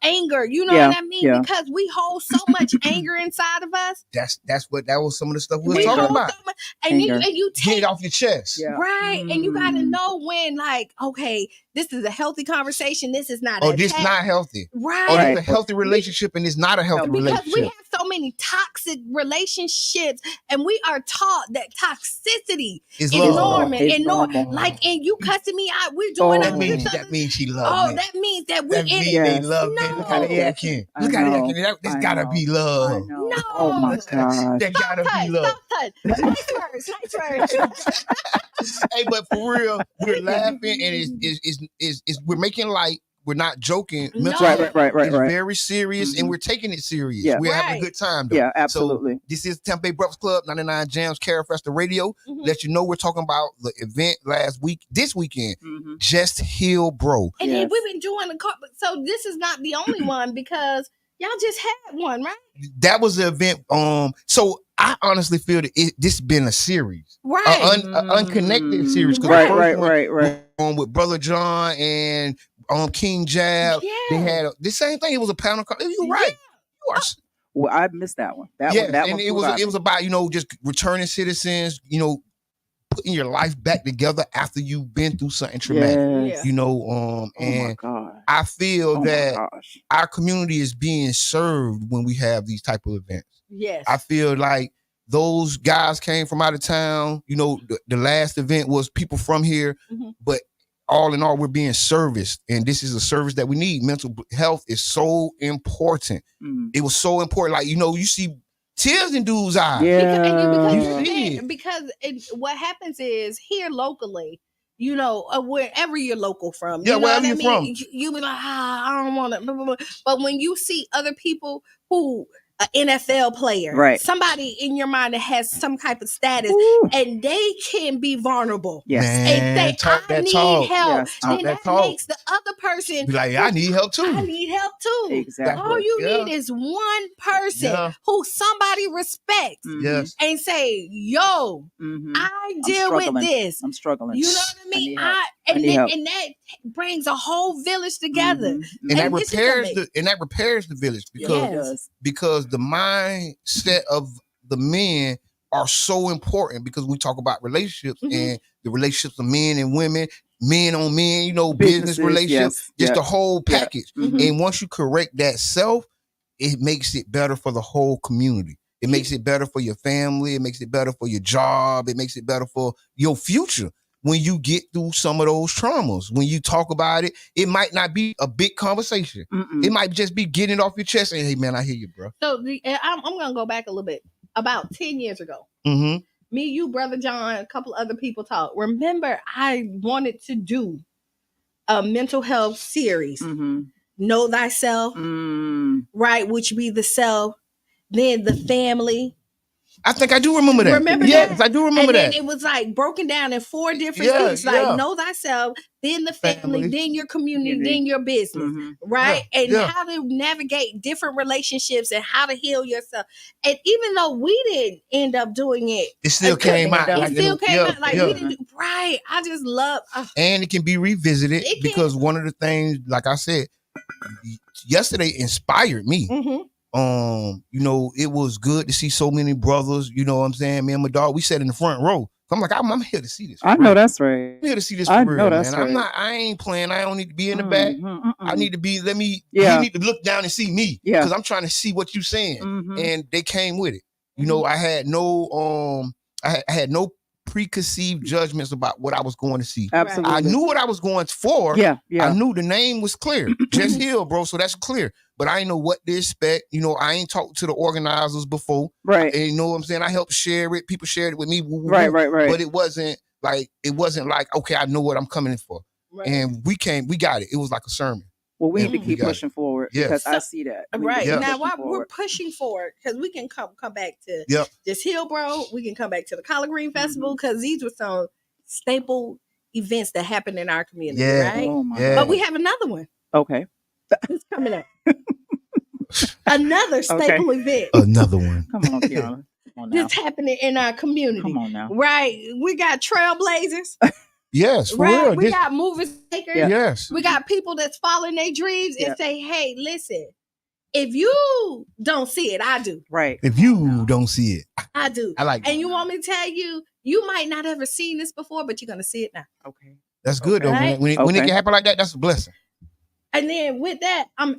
anger, you know what I mean? Because we hold so much anger inside of us. That was some of the stuff we were talking about. And you take get it off your chest. Right. And you gotta know when, like, okay, this is a healthy conversation. This is not this not healthy. Right. Or this is a healthy relationship and it's not a healthy relationship. Because we have so many toxic relationships and we are taught that toxicity is normal. Like, and you cussing me out, we're doing that means she loves me. That means that we they love me. Look how they acting. Look how they acting. This gotta be love. No. Oh my God. That gotta be love. Nice words. Hey, but for real, we're laughing and it's we're making light. we're not joking. No. Mental health Right. is very serious, and we're taking it serious. Yeah. We're having a good time, though. Yeah, absolutely. So this is Tampa Bay Breakfast Club, 99 Jams, Breakfasst Radio. Let you know we're talking about the event this weekend. Just Heal Bro. And then we've been doing so this is not the only one because y'all just had one, right? That was the event. So I honestly feel that this has been a series, right? An unconnected series. Right. With Brother John and King Jab, they had the same thing. It was a panel. You're right. You are. Well, I missed that one. That one. It was about just returning citizens. Putting your life back together after you've been through something traumatic. Yes. And I feel that our community is being served when we have these type of events. Yes. I feel like those guys came from out of town. The last event was people from here, but all in all, we're being serviced, and this is a service that we need. Mental health is so important. It was so important. Like, you see tears in dudes' eyes. Because what happens is here locally, wherever you're local from, wherever you're from, you be like, I don't want to. But when you see other people who an NFL player, right? Somebody in your mind that has some type of status, and they can be vulnerable, yes, and say, I need help, and that makes the other person be like, I need help too. I need help too. Exactly. All you need is one person who somebody respects, and say, "Yo, I deal with this. I'm struggling. You know what I mean? And that brings a whole village together, and that repairs the village because the mindset of the men are so important, because we talk about relationships and the relationships of men and women, men on men, business relationships, just the whole package. And once you correct that self, it makes it better for the whole community. It makes it better for your family. It makes it better for your job. It makes it better for your future. When you get through some of those traumas, when you talk about it, it might not be a big conversation. It might just be getting it off your chest and, hey, man, I hear you, bro. So I'm going to go back a little bit. About 10 years ago, me, you, Brother John, a couple other people talked. Remember, I wanted to do a mental health series. Know thyself, right? Which be the self, then the family. I think I do remember that. Yes, I do remember that. And it was like broken down in 4 different things. Like know thyself, then the family, then your community, then your business, right? And how to navigate different relationships and how to heal yourself. And even though we didn't end up doing it, it still came out. It still came out like we didn't do right. I just love and it can be revisited because one of the things, like I said, yesterday inspired me. It was good to see so many brothers, you know what I'm saying? Me and my dog, we sat in the front row. I'm like, I'm here to see this. I know that's right. I'm here to see this for real, man. I ain't playing. I don't need to be in the back. I need to be, you need to look down and see me. Because I'm trying to see what you're saying. And they came with it. I had no, I had no preconceived judgments about what I was going to see. Absolutely. I knew what I was going for. I knew the name was clear. Just Heal, bro. So that's clear. But I didn't know what to expect. I ain't talked to the organizers before. Right. And you know what I'm saying? I helped share it. People shared it with me. Right. But it wasn't like, okay, I know what I'm coming in for. Right. And we got it. It was like a sermon. Well, we need to keep pushing forward because I see that. Now, while we're pushing forward, because we can come back to Just Heal, bro. We can come back to the Collard Green Festival because these were some staple events that happened in our community, right? Oh my but we have another one. Okay. It's coming up. Another staple event. Another one. Come on, Qiana. This happening in our community. Come on now. Right. We got trailblazers. Yes, for right. real. We got movie makers. Yes. We got people that's following their dreams and say, hey, listen, if you don't see it, I do. Right. If you don't see it, I do. I like it. And you want me to tell you, you might not ever seen this before, but you're going to see it now. Okay. That's good, though, man. When it can happen like that, that's a blessing. And then with that, I'm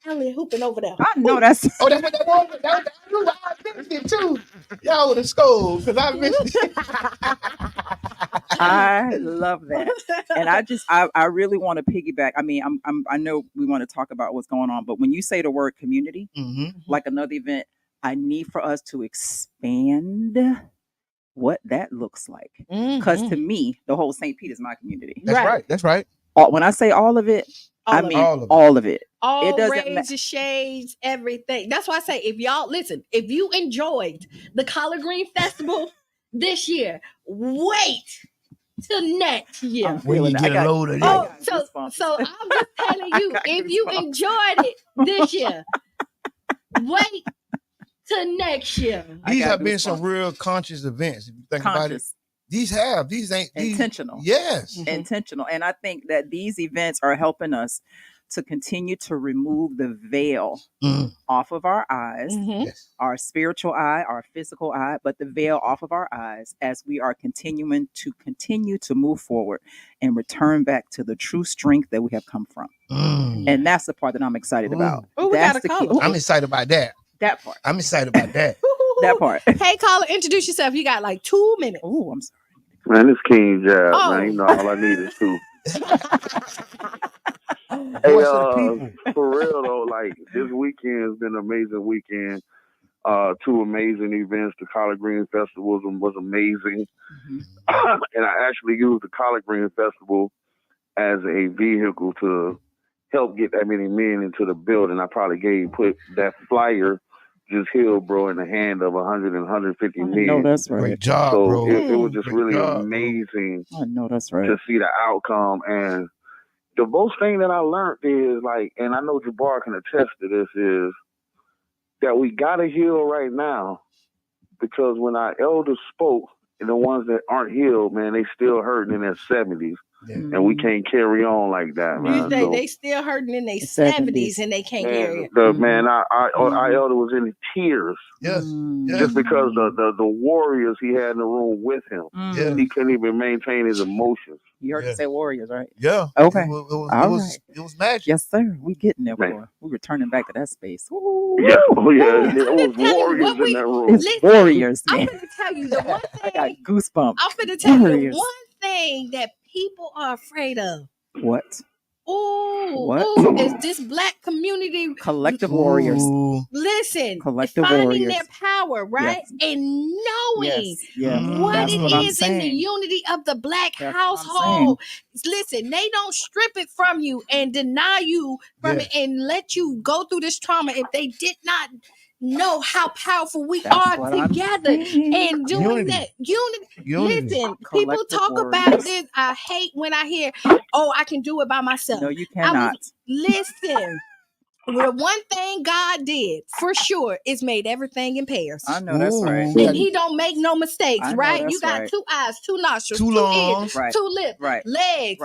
Allie hooping over there. I know that's. Oh, that's what that was. I missed it too. Y'all would have scolded because I missed it. I love that, and I really want to piggyback. I mean, I know we want to talk about what's going on, but when you say the word community, like another event, I need for us to expand what that looks like. Because to me, the whole St. Pete is my community. That's right. That's right. When I say all of it, I mean all of it. All it doesn't range, shades, everything. That's why I say, if y'all listen, if you enjoyed the Collard Green Festival this year, wait till next year. When you get a load of that. So I'm just telling you, if you enjoyed it this year, wait till next year. These have been some real conscious events. If you think about it, these ain't intentional. Yes, intentional. And I think that these events are helping us to continue to remove the veil off of our eyes, our spiritual eye, our physical eye, but the veil off of our eyes as we are continuing to move forward and return back to the true strength that we have come from. And that's the part that I'm excited about. That's the key. I'm excited about that. That part. I'm excited about that. That part. Hey, caller, introduce yourself. You got like 2 minutes. Oh, I'm sorry. Man, this King Jab, man. You know, all I need is two. Hey, for real though, like this weekend has been an amazing weekend. 2 amazing events. The Collard Green Festival was amazing. And I actually used the Collard Green Festival as a vehicle to help get that many men into the building. I probably put that flyer just healed, bro, in the hand of 100 and 150 men. No, that's right. Great job, so bro. It was just really amazing. I know that's right. To see the outcome. And the most thing that I learned is like, and I know Jabbar can attest to this, is that we got to heal right now, because when our elders spoke, and the ones that aren't healed, man, they still hurting in their 70s. And we can't carry on like that, man. You say they still hurting in their 70s and they can't carry it. Man, our elder was in tears. Just because the warriors he had in the room with him. He couldn't even maintain his emotions. You heard you say warriors, right? Yeah. Okay. It was magic. Yes, sir. We getting there, boy. We returning back to that space. Ooh. Yeah. Oh, yeah. There was warriors in that room. Warriors, man. I'm going to tell you the one thing. I got goosebumps. I'm going to tell you the one thing that people are afraid of. What? Is this black community collective warriors? Listen, collective finding warriors. Their power, right? Yes. And knowing what That's it what is in the unity of the black household. Listen, they don't strip it from you and deny you from it and let you go through this trauma if they did not know how powerful we are together and doing that unity. Listen, people talk about this. I hate when I hear, I can do it by myself. No, you cannot. Listen, the one thing God did for sure is made everything in pairs. I know that's right. And he don't make no mistakes, right? You got 2 eyes, 2 nostrils, 2 lungs, ears, 2 lips, legs.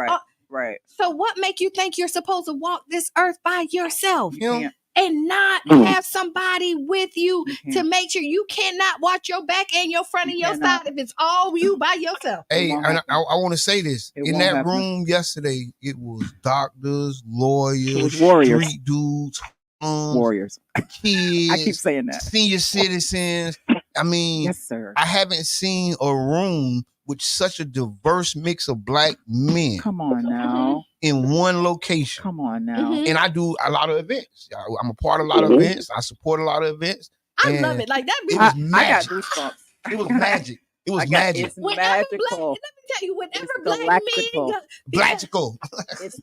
Right. So what make you think you're supposed to walk this earth by yourself? You can't. And not have somebody with you to make sure. You cannot watch your back and your front and your side if it's all you by yourself. Hey, I want to say this. In that room yesterday, it was doctors, lawyers, street dudes, warriors, kids. I keep saying that. Senior citizens. I mean, yes, sir. I haven't seen a room with such a diverse mix of black men. Come on now. In one location. Come on now. And I do a lot of events. I'm a part of a lot of events. I support a lot of events. I love it. Like that. It was magic. I got goosebumps. It was magic. It was magic. It's magical. Let me tell you, whenever black men Blackical. It's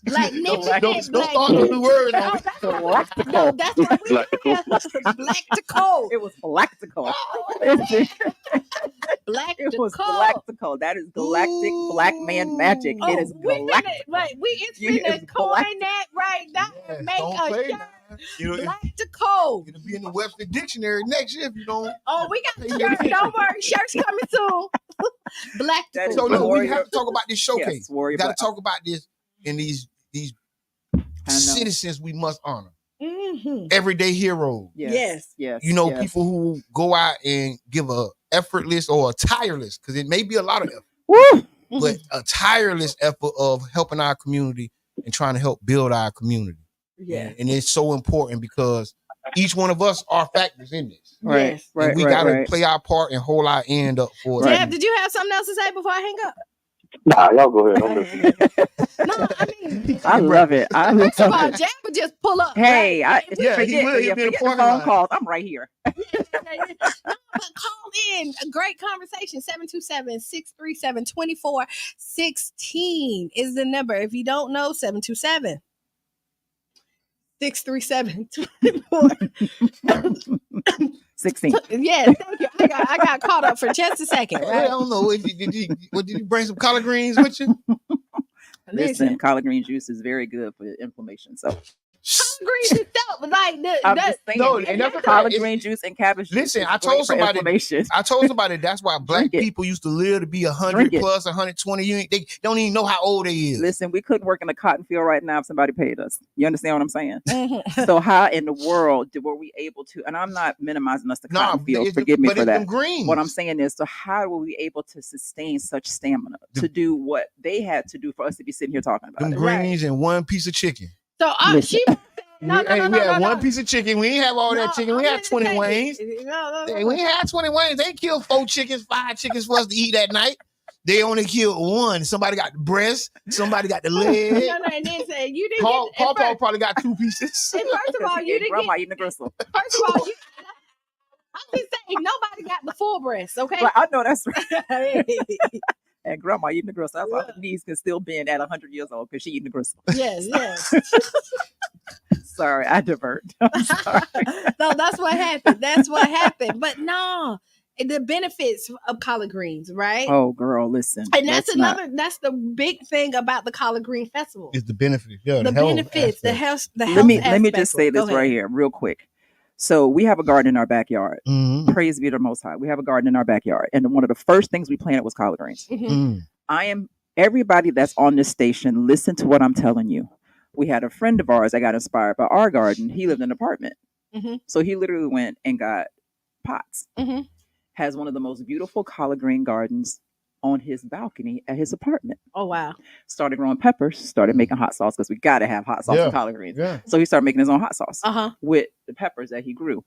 black niggas. Don't start the new word. No, that's what we have. Blactical. It was blactical. Blactical. It was blactical. That is galactic black man magic. It is galactic. We finna coin that right now and make a shirt. Blactical. It'll be in the Webster Dictionary next year if you don't. Oh, we got shirts. Don't worry, shirts coming soon. Blactical. So look, we have to talk about this showcase. We got to talk about this in these citizens we must honor. Everyday heroes. Yes. You know, people who go out and give a effortless or a tireless, because it may be a lot of effort, but a tireless effort of helping our community and trying to help build our community. Yeah. And it's so important because each one of us are factors in this. Right. And we got to play our part and hold our end up for it. Deb, did you have something else to say before I hang up? Nah, y'all go ahead. I'm listening. No, I mean, I love it. I first of love all, it. Jab would just pull up. Hey, right? forget the phone calls. I'm right here. No, but call in. A great conversation. 727-637-2416 is the number. If you don't know, 727 637-2416. 16. Yeah, thank you. I got caught up for just a second, right? I don't know. Did you bring some collard greens with you? Listen, collard green juice is very good for inflammation. So collard greens itself, like I'm just saying, no, and that's collard green juice and cabbage juice. Listen, is I told great for somebody. I told somebody that's why black people used to live to be 100 plus 120. They don't even know how old they is. Listen, we couldn't work in a cotton field right now if somebody paid us. You understand what I'm saying? So how in the world were we able to? And I'm not minimizing us to cotton fields. Forgive me for that. What I'm saying is, so how were we able to sustain such stamina to do what they had to do for us to be sitting here talking about them it? greens and one piece of chicken. So she. We had one piece of chicken. We ain't have all that chicken. We had 20 wings. We ain't had 20 wings. They killed 4 chickens, 5 chickens for us to eat that night. They only killed one. Somebody got the breast. Somebody got the leg. And then say you didn't. Paul probably got 2 pieces. And first of all, you didn't Grandma eating the gristle. First of all, I'm just saying nobody got the full breast. Okay, well, I know that's right. And grandma eating the gristle. That's why her knees can still bend at 100 years old because she eating the gristle. Yes. Sorry, I divert. I'm sorry. No, that's what happened. But no, the benefits of collard greens, right? Oh, girl, listen. And that's the big thing about the Collard Green Festival. It's the benefits. Yeah, the benefits, the health. Let me just say this right here, real quick. So we have a garden in our backyard. Mm-hmm. Praise be to the Most High. We have a garden in our backyard, and one of the first things we planted was collard greens. Mm-hmm. Everybody that's on this station, listen to what I'm telling you. We had a friend of ours that got inspired by our garden. He lived in an apartment. Mm-hmm. So he literally went and got pots. Mm-hmm. Has one of the most beautiful collard green gardens on his balcony at his apartment. Oh, wow. Started growing peppers, started making hot sauce because we got to have hot sauce and collard greens. Yeah. So he started making his own hot sauce with the peppers that he grew.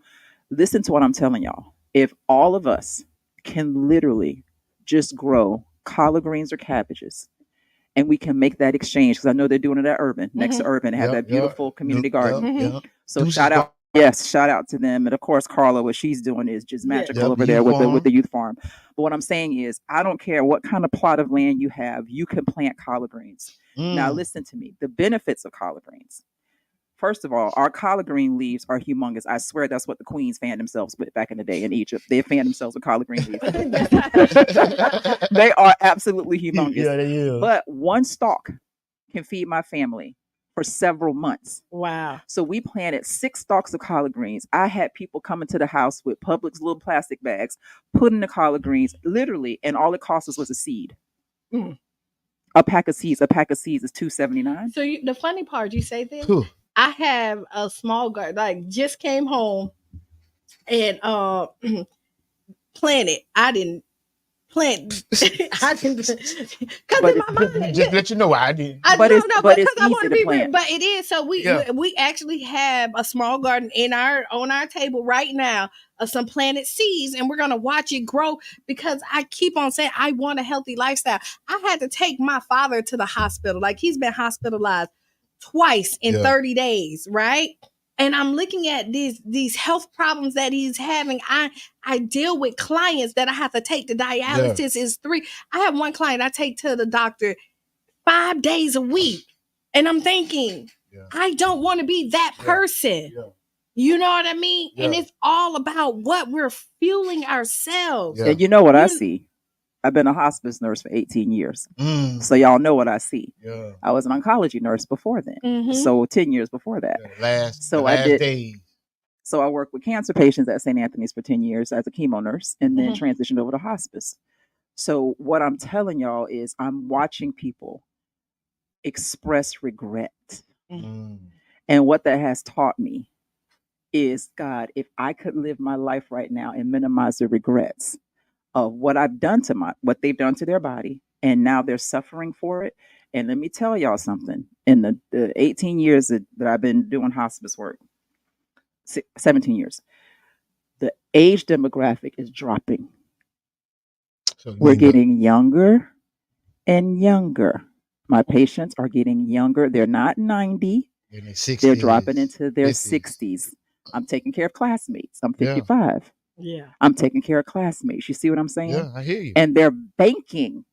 Listen to what I'm telling y'all. If all of us can literally just grow collard greens or cabbages, and we can make that exchange, because I know they're doing it at Urban, next to Urban, and have that beautiful community garden. So shout out to them. And of course, Carla, what she's doing is just magical over there with the youth farm. But what I'm saying is, I don't care what kind of plot of land you have, you can plant collard greens. Now listen to me, the benefits of collard greens. First of all, our collard green leaves are humongous. I swear that's what the queens fanned themselves with back in the day in Egypt. They fanned themselves with collard green leaves. They are absolutely humongous. Yeah, they is. But one stalk can feed my family for several months. Wow. So we planted 6 stalks of collard greens. I had people coming to the house with Publix little plastic bags, putting the collard greens, literally, and all it cost us was a seed. A pack of seeds is $2.79. So the funny part, you say this? I have a small garden. Like just came home and planted. I didn't plant. I didn't because in my mind. Just let you know I didn't. But it's easy to plant. But it is. So we actually have a small garden on our table right now of some planted seeds, and we're gonna watch it grow because I keep on saying I want a healthy lifestyle. I had to take my father to the hospital. Like he's been hospitalized twice in 30 days, right? And I'm looking at these health problems that he's having. I deal with clients that I have to take to dialysis. Is 3. I have one client I take to the doctor 5 days a week. And I'm thinking, I don't want to be that person. You know what I mean? And it's all about what we're fueling ourselves. And you know what I see? I've been a hospice nurse for 18 years. So y'all know what I see. I was an oncology nurse before then. So 10 years before that. So I worked with cancer patients at St. Anthony's for 10 years as a chemo nurse and then transitioned over to hospice. So what I'm telling y'all is I'm watching people express regret. And what that has taught me is, God, if I could live my life right now and minimize the regrets of what I've done what they've done to their body, and now they're suffering for it. And let me tell y'all something. In the 18 years that I've been doing hospice work, 17 years, the age demographic is dropping. We're getting younger and younger. My patients are getting younger. They're not 90. In their 60s, they're dropping into their 50s. 60s. I'm taking care of classmates. I'm Yeah. 55. Yeah. I'm taking care of classmates. You see what I'm saying? Yeah, I hear you. And they're banking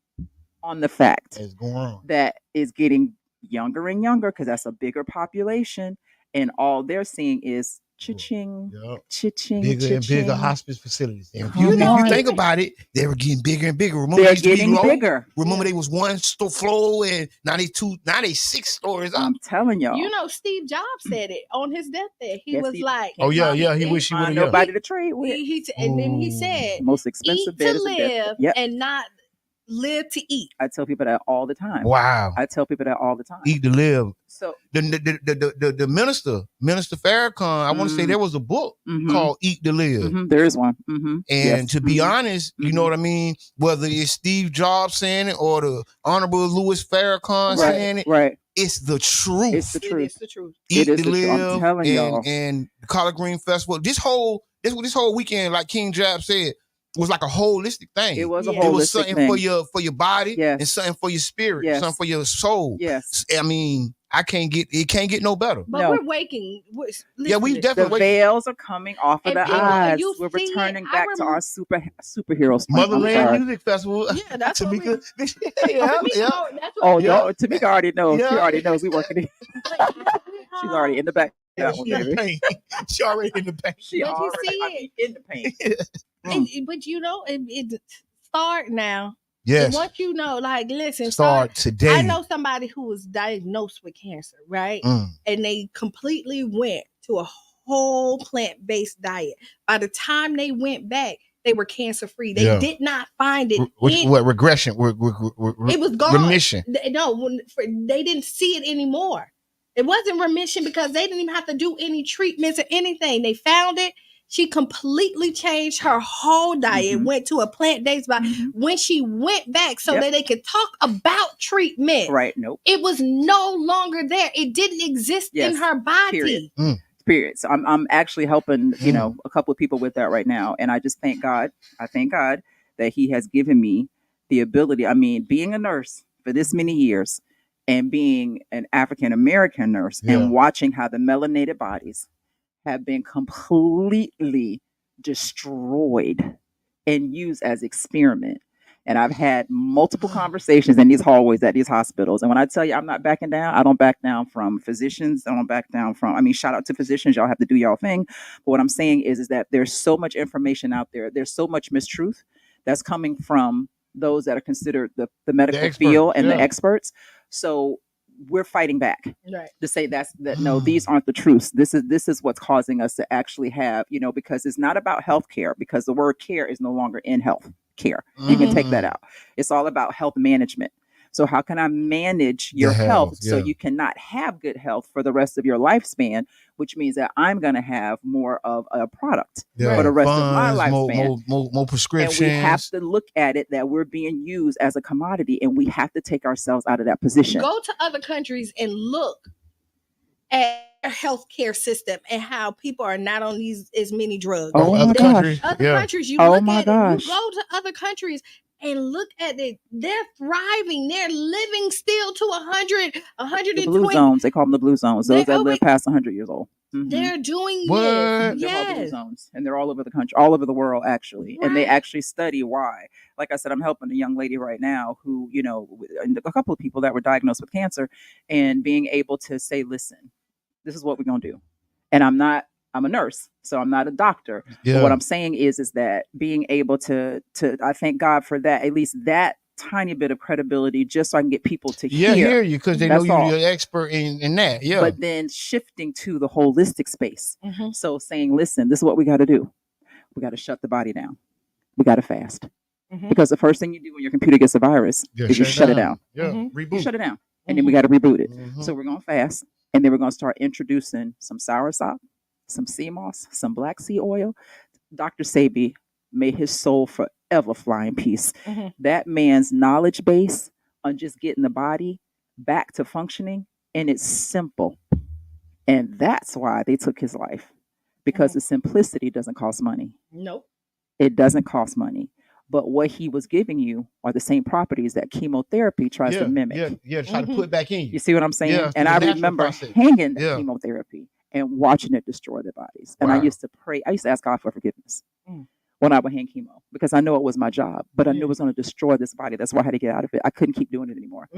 on the fact It's going on. that is getting younger and younger because that's a bigger population. And all they're seeing is cha-ching, cha-ching, Bigger and bigger cha-ching. hospice facilities. And if Come you on. think about it, they were getting bigger and bigger. Remember, They're they used to be getting low? bigger. Remember, they was one floor and now they 6 stories up. I'm telling y'all. You know, Steve Jobs said it on his deathbed. He Yes, was he- like, Oh, yeah. He wish he would Find have. nobody to trade with. and then he said, Most expensive eat bed to is a deathbed. live Yep. and not live to eat. I tell people that all the time. Wow. I tell people that all the time. Eat to live. So the minister Farrakhan, I want to say there was a book called Eat to Live. There is one. And to be honest, you know what I mean? Whether it's Steve Jobs saying it or the Honorable Louis Farrakhan saying it, right. It's the truth. It's the truth. It's the truth. Eat It is to the truth. I'm live telling y'all. and the Collard Green Festival. This whole weekend, like King Jab said, was like a holistic thing. It was a It was holistic something thing. for your body Yes. and something for your spirit, Yes. something for your soul. Yes. I mean, it can't get no better. But No. we're waking. Yeah, we The definitely veils are coming off of And the people, eyes. you We're see it. returning I back to our superhero strength. I'm Motherland sorry. Music Festival. Yeah, that's what Tamika. That's Oh, what no, Tamika already knows. She Yeah. already knows we working it. She's already in the back. That one, She in the baby. paint. She already in the paint. She But you already see I mean, in the paint. but you know, it start now. Yes. And once you know, like, listen, Start today. I know somebody who was diagnosed with cancer, right? And they completely went to a whole plant-based diet. By the time they went back, they were cancer-free. They did not find it. What regression? It was gone. Remission. They didn't see it anymore. It wasn't remission because they didn't even have to do any treatments or anything. They found it. She completely changed her whole diet, went to a plant-based diet. When she went back so that they could talk about treatment, Right. Nope. it was no longer there. It didn't exist in her body. Period. So I'm actually helping, a couple of people with that right now. And I just thank God. I thank God that He has given me the ability. I mean, being a nurse for this many years and being an African American nurse and watching how the melanated bodies have been completely destroyed and used as experiment. And I've had multiple conversations in these hallways at these hospitals. And when I tell you I'm not backing down, I don't back down from physicians. I don't back down from, shout out to physicians. Y'all have to do y'all thing. But what I'm saying is that there's so much information out there. There's so much mistruth that's coming from those that are considered the medical field and the experts. So we're fighting back to say that no, these aren't the truths. This is what's causing us to actually have, because it's not about healthcare, because the word care is no longer in health care. You can take that out. It's all about health management. So how can I manage your health so you cannot have good health for the rest of your lifespan, which means that I'm going to have more of a product for the rest of my lifespan. More prescriptions. And we have to look at it that we're being used as a commodity, and we have to take ourselves out of that position. Go to other countries and look at their healthcare system and how people are not on as many drugs. Other countries. Other countries, you look at it. You go to other countries and look at it. They're thriving. They're living still to 100, 120. The blue zones, they call them the blue zones. Those that live past 100 years old. They're doing They're this. all blue zones, and they're all over the country, all over the world, actually. And they actually study why. Like I said, I'm helping a young lady right now who, and a couple of people that were diagnosed with cancer, and being able to say, listen, this is what we're going to do. And I'm a nurse, so I'm not a doctor. Yeah. But what I'm saying is that being able to I thank God for that, at least that tiny bit of credibility, just so I can get people to hear you, because they know you're an expert in that. Yeah. But then shifting to the holistic space. So saying, listen, this is what we got to do. We got to shut the body down. We got to fast. Because the first thing you do when your computer gets a virus is you shut it down. Yeah. Reboot. You shut it down. And then we got to reboot it. So we're going to fast. And then we're going to start introducing some soursop, some sea moss, some black sea oil. Dr. Sebi, may his soul forever fly in peace. That man's knowledge base on just getting the body back to functioning, and it's simple. And that's why they took his life, because the simplicity doesn't cost money. Nope. It doesn't cost money. But what he was giving you are the same properties that chemotherapy tries to mimic. Try to put back in you. You see what I'm saying? Yeah, and I remember hanging the chemotherapy and watching it destroy their bodies. And I used to pray. I used to ask God for forgiveness when I would hang chemo because I know it was my job, but I knew it was going to destroy this body. That's why I had to get out of it. I couldn't keep doing it anymore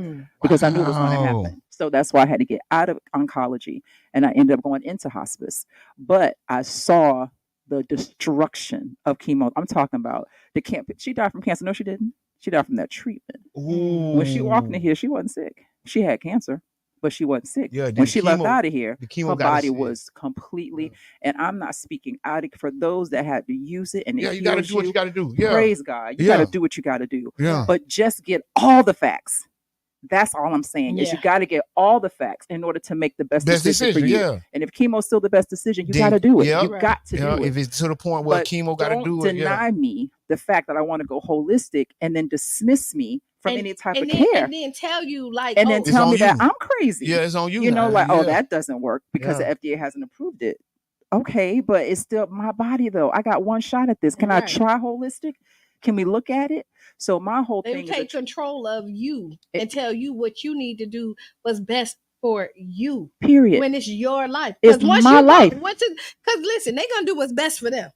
because I knew it was going to happen. So that's why I had to get out of oncology, and I ended up going into hospice. But I saw the destruction of chemo. I'm talking about the cancer. She died from cancer. No, she didn't. She died from that treatment. When she walked in here, she wasn't sick. She had cancer, but she wasn't sick. When she left out of here, her body was completely, and I'm not speaking out for those that had to use it. And you got to do what you got to do. Praise God. You got to do what you got to do. But just get all the facts. That's all I'm saying is you got to get all the facts in order to make the best decision for you. And if chemo's still the best decision, you got to do it. You got to do it. If it's to the point where chemo got to do it. Don't deny me the fact that I want to go holistic and then dismiss me from any type of care. And then tell you and then tell me that I'm crazy. Yeah, it's on you. You know, that doesn't work because the FDA hasn't approved it. Okay, but it's still my body though. I got one shot at this. Can I try holistic? Can we look at it? So my whole thing is take control of you and tell you what you need to do what's best for you. Period. When it's your life. It's my life. Because listen, they're gonna do what's best for them.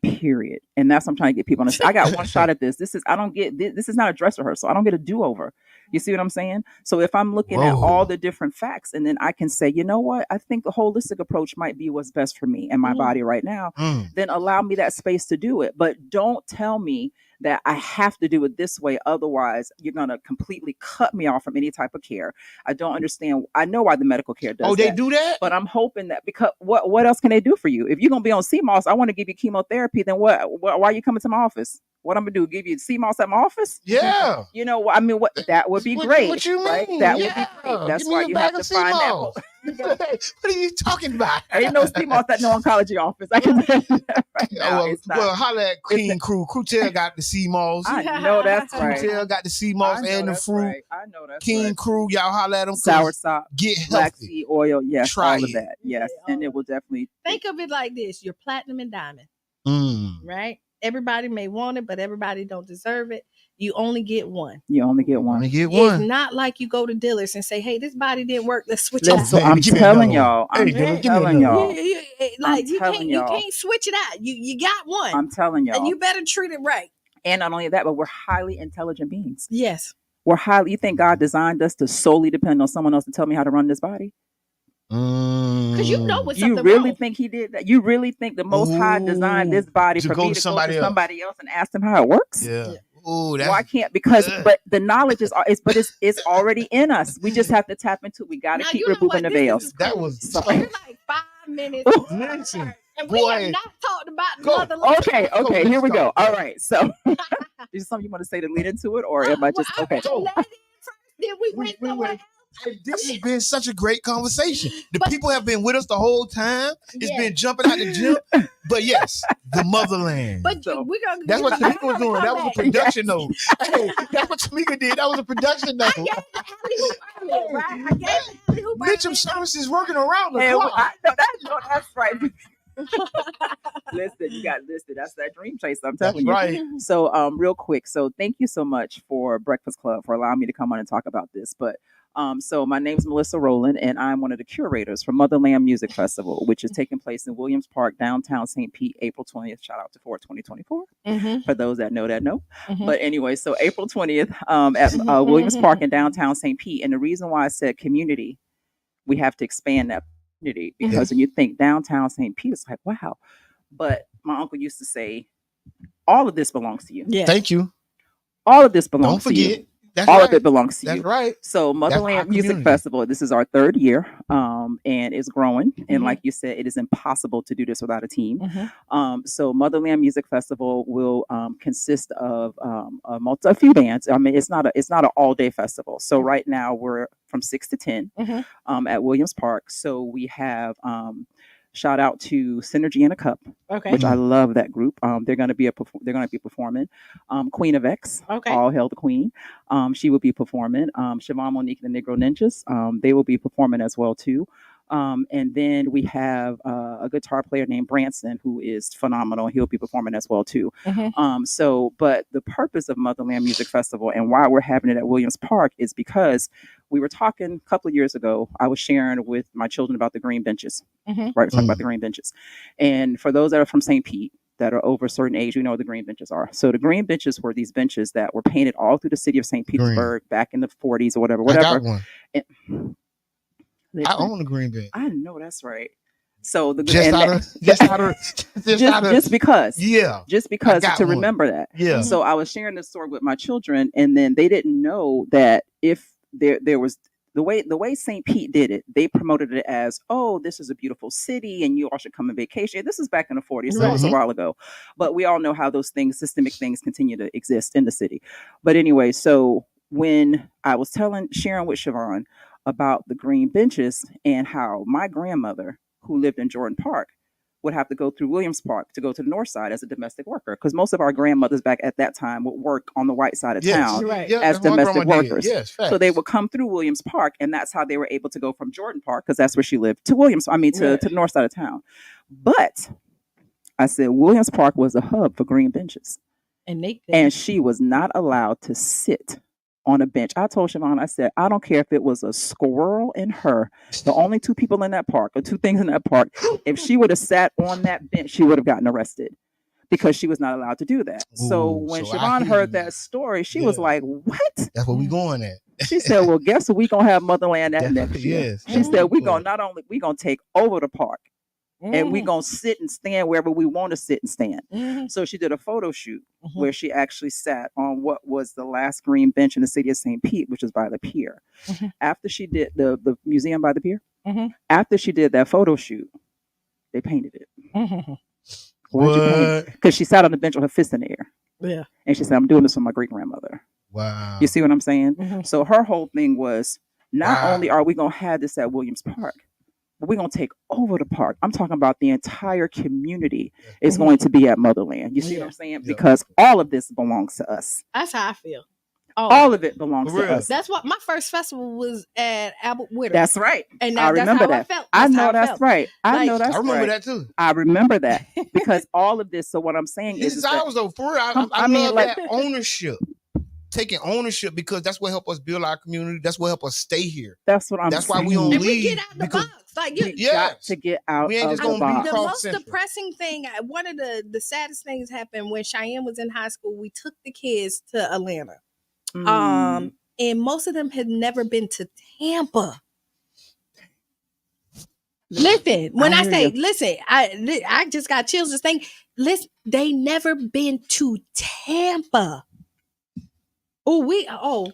Period. And that's what I'm trying to get people to. I got one shot at this. This is not a dress rehearsal. I don't get a do-over. You see what I'm saying? So if I'm looking at all the different facts and then I can say, you know what, I think the holistic approach might be what's best for me and my body right now, then allow me that space to do it. But don't tell me that I have to do it this way. Otherwise, you're going to completely cut me off from any type of care. I don't understand. I know why the medical care does they do that? But I'm hoping that because what else can they do for you? If you're going to be on CMOS, I want to give you chemotherapy. Then why are you coming to my office? What I'm going to do? Give you CMOS at my office? Yeah. You know, I mean, that would be great. What you mean? Right? That would be great. That's why you have to find that. What are you talking about? Ain't no CMOS at no oncology office. I can tell you that right now. Well, holla at Queen Crew. Crutel got the CMOS. I know that's right. Crutel got the CMOS and the fruit. Right. I know that's King right. Crew, y'all holla at them. Sour sop, get black healthy. seed oil, yes, Try all of that, yes, and it will definitely. Think of it like this: you're platinum and diamond, right? Everybody may want it, but everybody don't deserve it. You only get one. You only get one. It's not like you go to dealers and say, "Hey, this body didn't work. Let's switch it out." So I'm telling y'all. Like you can't switch it out. You got one. I'm telling y'all, and you better treat it right. And not only that, but we're highly intelligent beings. Yes, we're highly. You think God designed us to solely depend on someone else to tell me how to run this body? Because you know what's you really wrong. Think he did that? You really think the Most High designed this body for me to go to somebody else and ask them how it works? Yeah. Ooh, why can't? Because but the knowledge is it's already in us. We just have to tap into it. We got to keep removing the veils. That was like 5 minutes. Listen, and we have not talked about mother. Okay, here we go. All right, so is there something you want to say to lead into it, or am I just okay? Then we went somewhere. This has been such a great conversation. The people have been with us the whole time. It's been jumping out the gym. But yes, the motherland. But we're gonna. That's what Tamika was doing. That was a production note. Hey, that's what Tamika did. That was a production note. Mitchum Services working around the clock. That's right. Listen, you got listed. That's that dream chase. I'm telling you. Right. So, real quick. So, thank you so much for Breakfast Club for allowing me to come on and talk about this. But so my name's Melissa Rowland, and I'm one of the curators for Motherland Music Festival, which is taking place in Williams Park, downtown St. Pete, April 20th. Shout out to 2024 for those that know that know. But anyway, so April 20th at Williams Park in downtown St. Pete. And the reason why I said community, we have to expand that community because when you think downtown St. Pete, it's like, wow. But my uncle used to say, all of this belongs to you. Yeah. Thank you. All of this belongs to you. Don't forget. That's all right. of it belongs to you. That's right. So Motherland Music Festival, this is our 3rd year, and it's growing. And like you said, it is impossible to do this without a team. So Motherland Music Festival will consist of a few bands. I mean, it's not an all day festival. So right now we're from 6 to 10 at Williams Park. So we have shout out to Synergy in a Cup, which I love that group. They're going to be performing. Queen of X, all hail the Queen. She will be performing. Siobhan Monique and the Negro Ninjas, they will be performing as well too. And then we have a guitar player named Branson, who is phenomenal. He'll be performing as well too. But the purpose of Motherland Music Festival and why we're having it at Williams Park is because we were talking a couple of years ago. I was sharing with my children about the green benches, right? We're talking about the green benches. And for those that are from St. Pete, that are over a certain age, we know what the green benches are. So the green benches were these benches that were painted all through the city of St. Petersburg back in the 40s or whatever. I got one. And, I own a green bench. I know that's right. So the just because to one. remember that. Yeah. So I was sharing this story with my children, and then they didn't know that if there was the way St. Pete did it, they promoted it as, oh, this is a beautiful city and you all should come on vacation. This is back in the 40s, so it was a while ago. But we all know how those things, systemic things, continue to exist in the city. But anyway, so when I was sharing with Siobhan about the green benches and how my grandmother, who lived in Jordan Park, would have to go through Williams Park to go to the north side as a domestic worker, because most of our grandmothers back at that time would work on the white side of town as domestic workers. So they would come through Williams Park, and that's how they were able to go from Jordan Park, because that's where she lived, to to the north side of town. But I said Williams Park was a hub for green benches, and she was not allowed to sit on a bench. I told Siobhan, I said, I don't care if it was a squirrel and her, the only two people in that park, or two things in that park, if she would have sat on that bench, she would have gotten arrested, because she was not allowed to do that. So when Siobhan heard that story, she was like, what? That's where we going at. She said, well, guess what? We going to have Motherland that next year. She said, we going to take over the park, and we're going to sit and stand wherever we want to sit and stand. So she did a photo shoot where she actually sat on what was the last green bench in the city of St. Pete, which is by the pier. After she did the museum by the pier, after she did that photo shoot, they painted it. Because she sat on the bench with her fist in the air. Yeah. And she said, I'm doing this for my great-grandmother. Wow. You see what I'm saying? So her whole thing was, not only are we going to have this at Williams Park, we're going to take over the park. I'm talking about the entire community is going to be at Motherland. You see what I'm saying? Because all of this belongs to us. That's how I feel. All of it belongs to us. That's what my first festival was at Albert Witter. That's right. And I remember that's that. How I felt. I know that's right. I know that's right. I remember that too. I remember that, because all of this. So what I'm saying is ours though. For real, I mean, love that ownership. Taking ownership, because that's what help us build our community. That's what help us stay here. That's what I'm That's saying. why we don't leave. We get out the box. Like you got to get out we ain't of just the gonna box. The most depressing thing, one of the saddest things happened when Cheyenne was in high school. We took the kids to Atlanta. And most of them had never been to Tampa. Listen, when I say listen, I just got chills just think. Listen, they never been to Tampa. Oh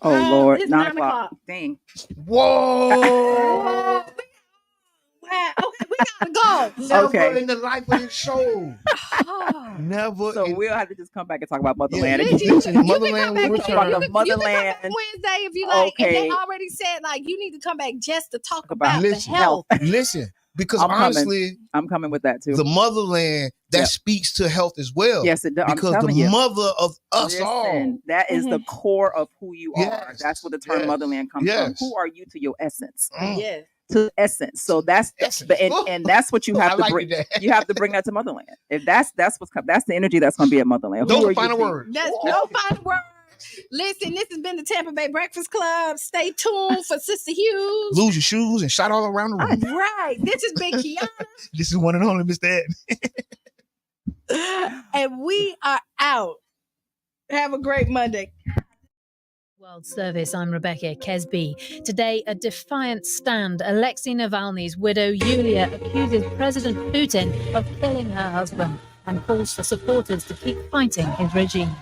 Lord, it's 9 o'clock. Dang. Whoa. Okay, we gotta go. Never in the life of this show. Never. So we'll have to just come back and talk about Motherland. Motherland. You can come back Motherland Wednesday if you like. Okay. And they already said like you need to come back just to talk about the health. Listen, because honestly, I'm coming with that too. The Motherland speaks to health as well. Yes, it does. Because the mother of us all. That is the core of who you are. That's where the term Motherland comes from. Who are you to your essence? Yes. To essence. So that's and that's what you have to bring. You have to bring that to Motherland. If that's the energy that's going to be at Motherland. Those are final words. That's no final words. Listen, this has been the Tampa Bay Breakfast Club. Stay tuned for Sister Hughes. Lose your shoes and shout all around the room. Right. This has been Qiana. This is one and only Miss Dad. And we are out. Have a great Monday. World Service, I'm Rebecca Kesby. Today, a defiant stand. Alexei Navalny's widow, Yulia, accuses President Putin of killing her husband and calls for supporters to keep fighting his regime.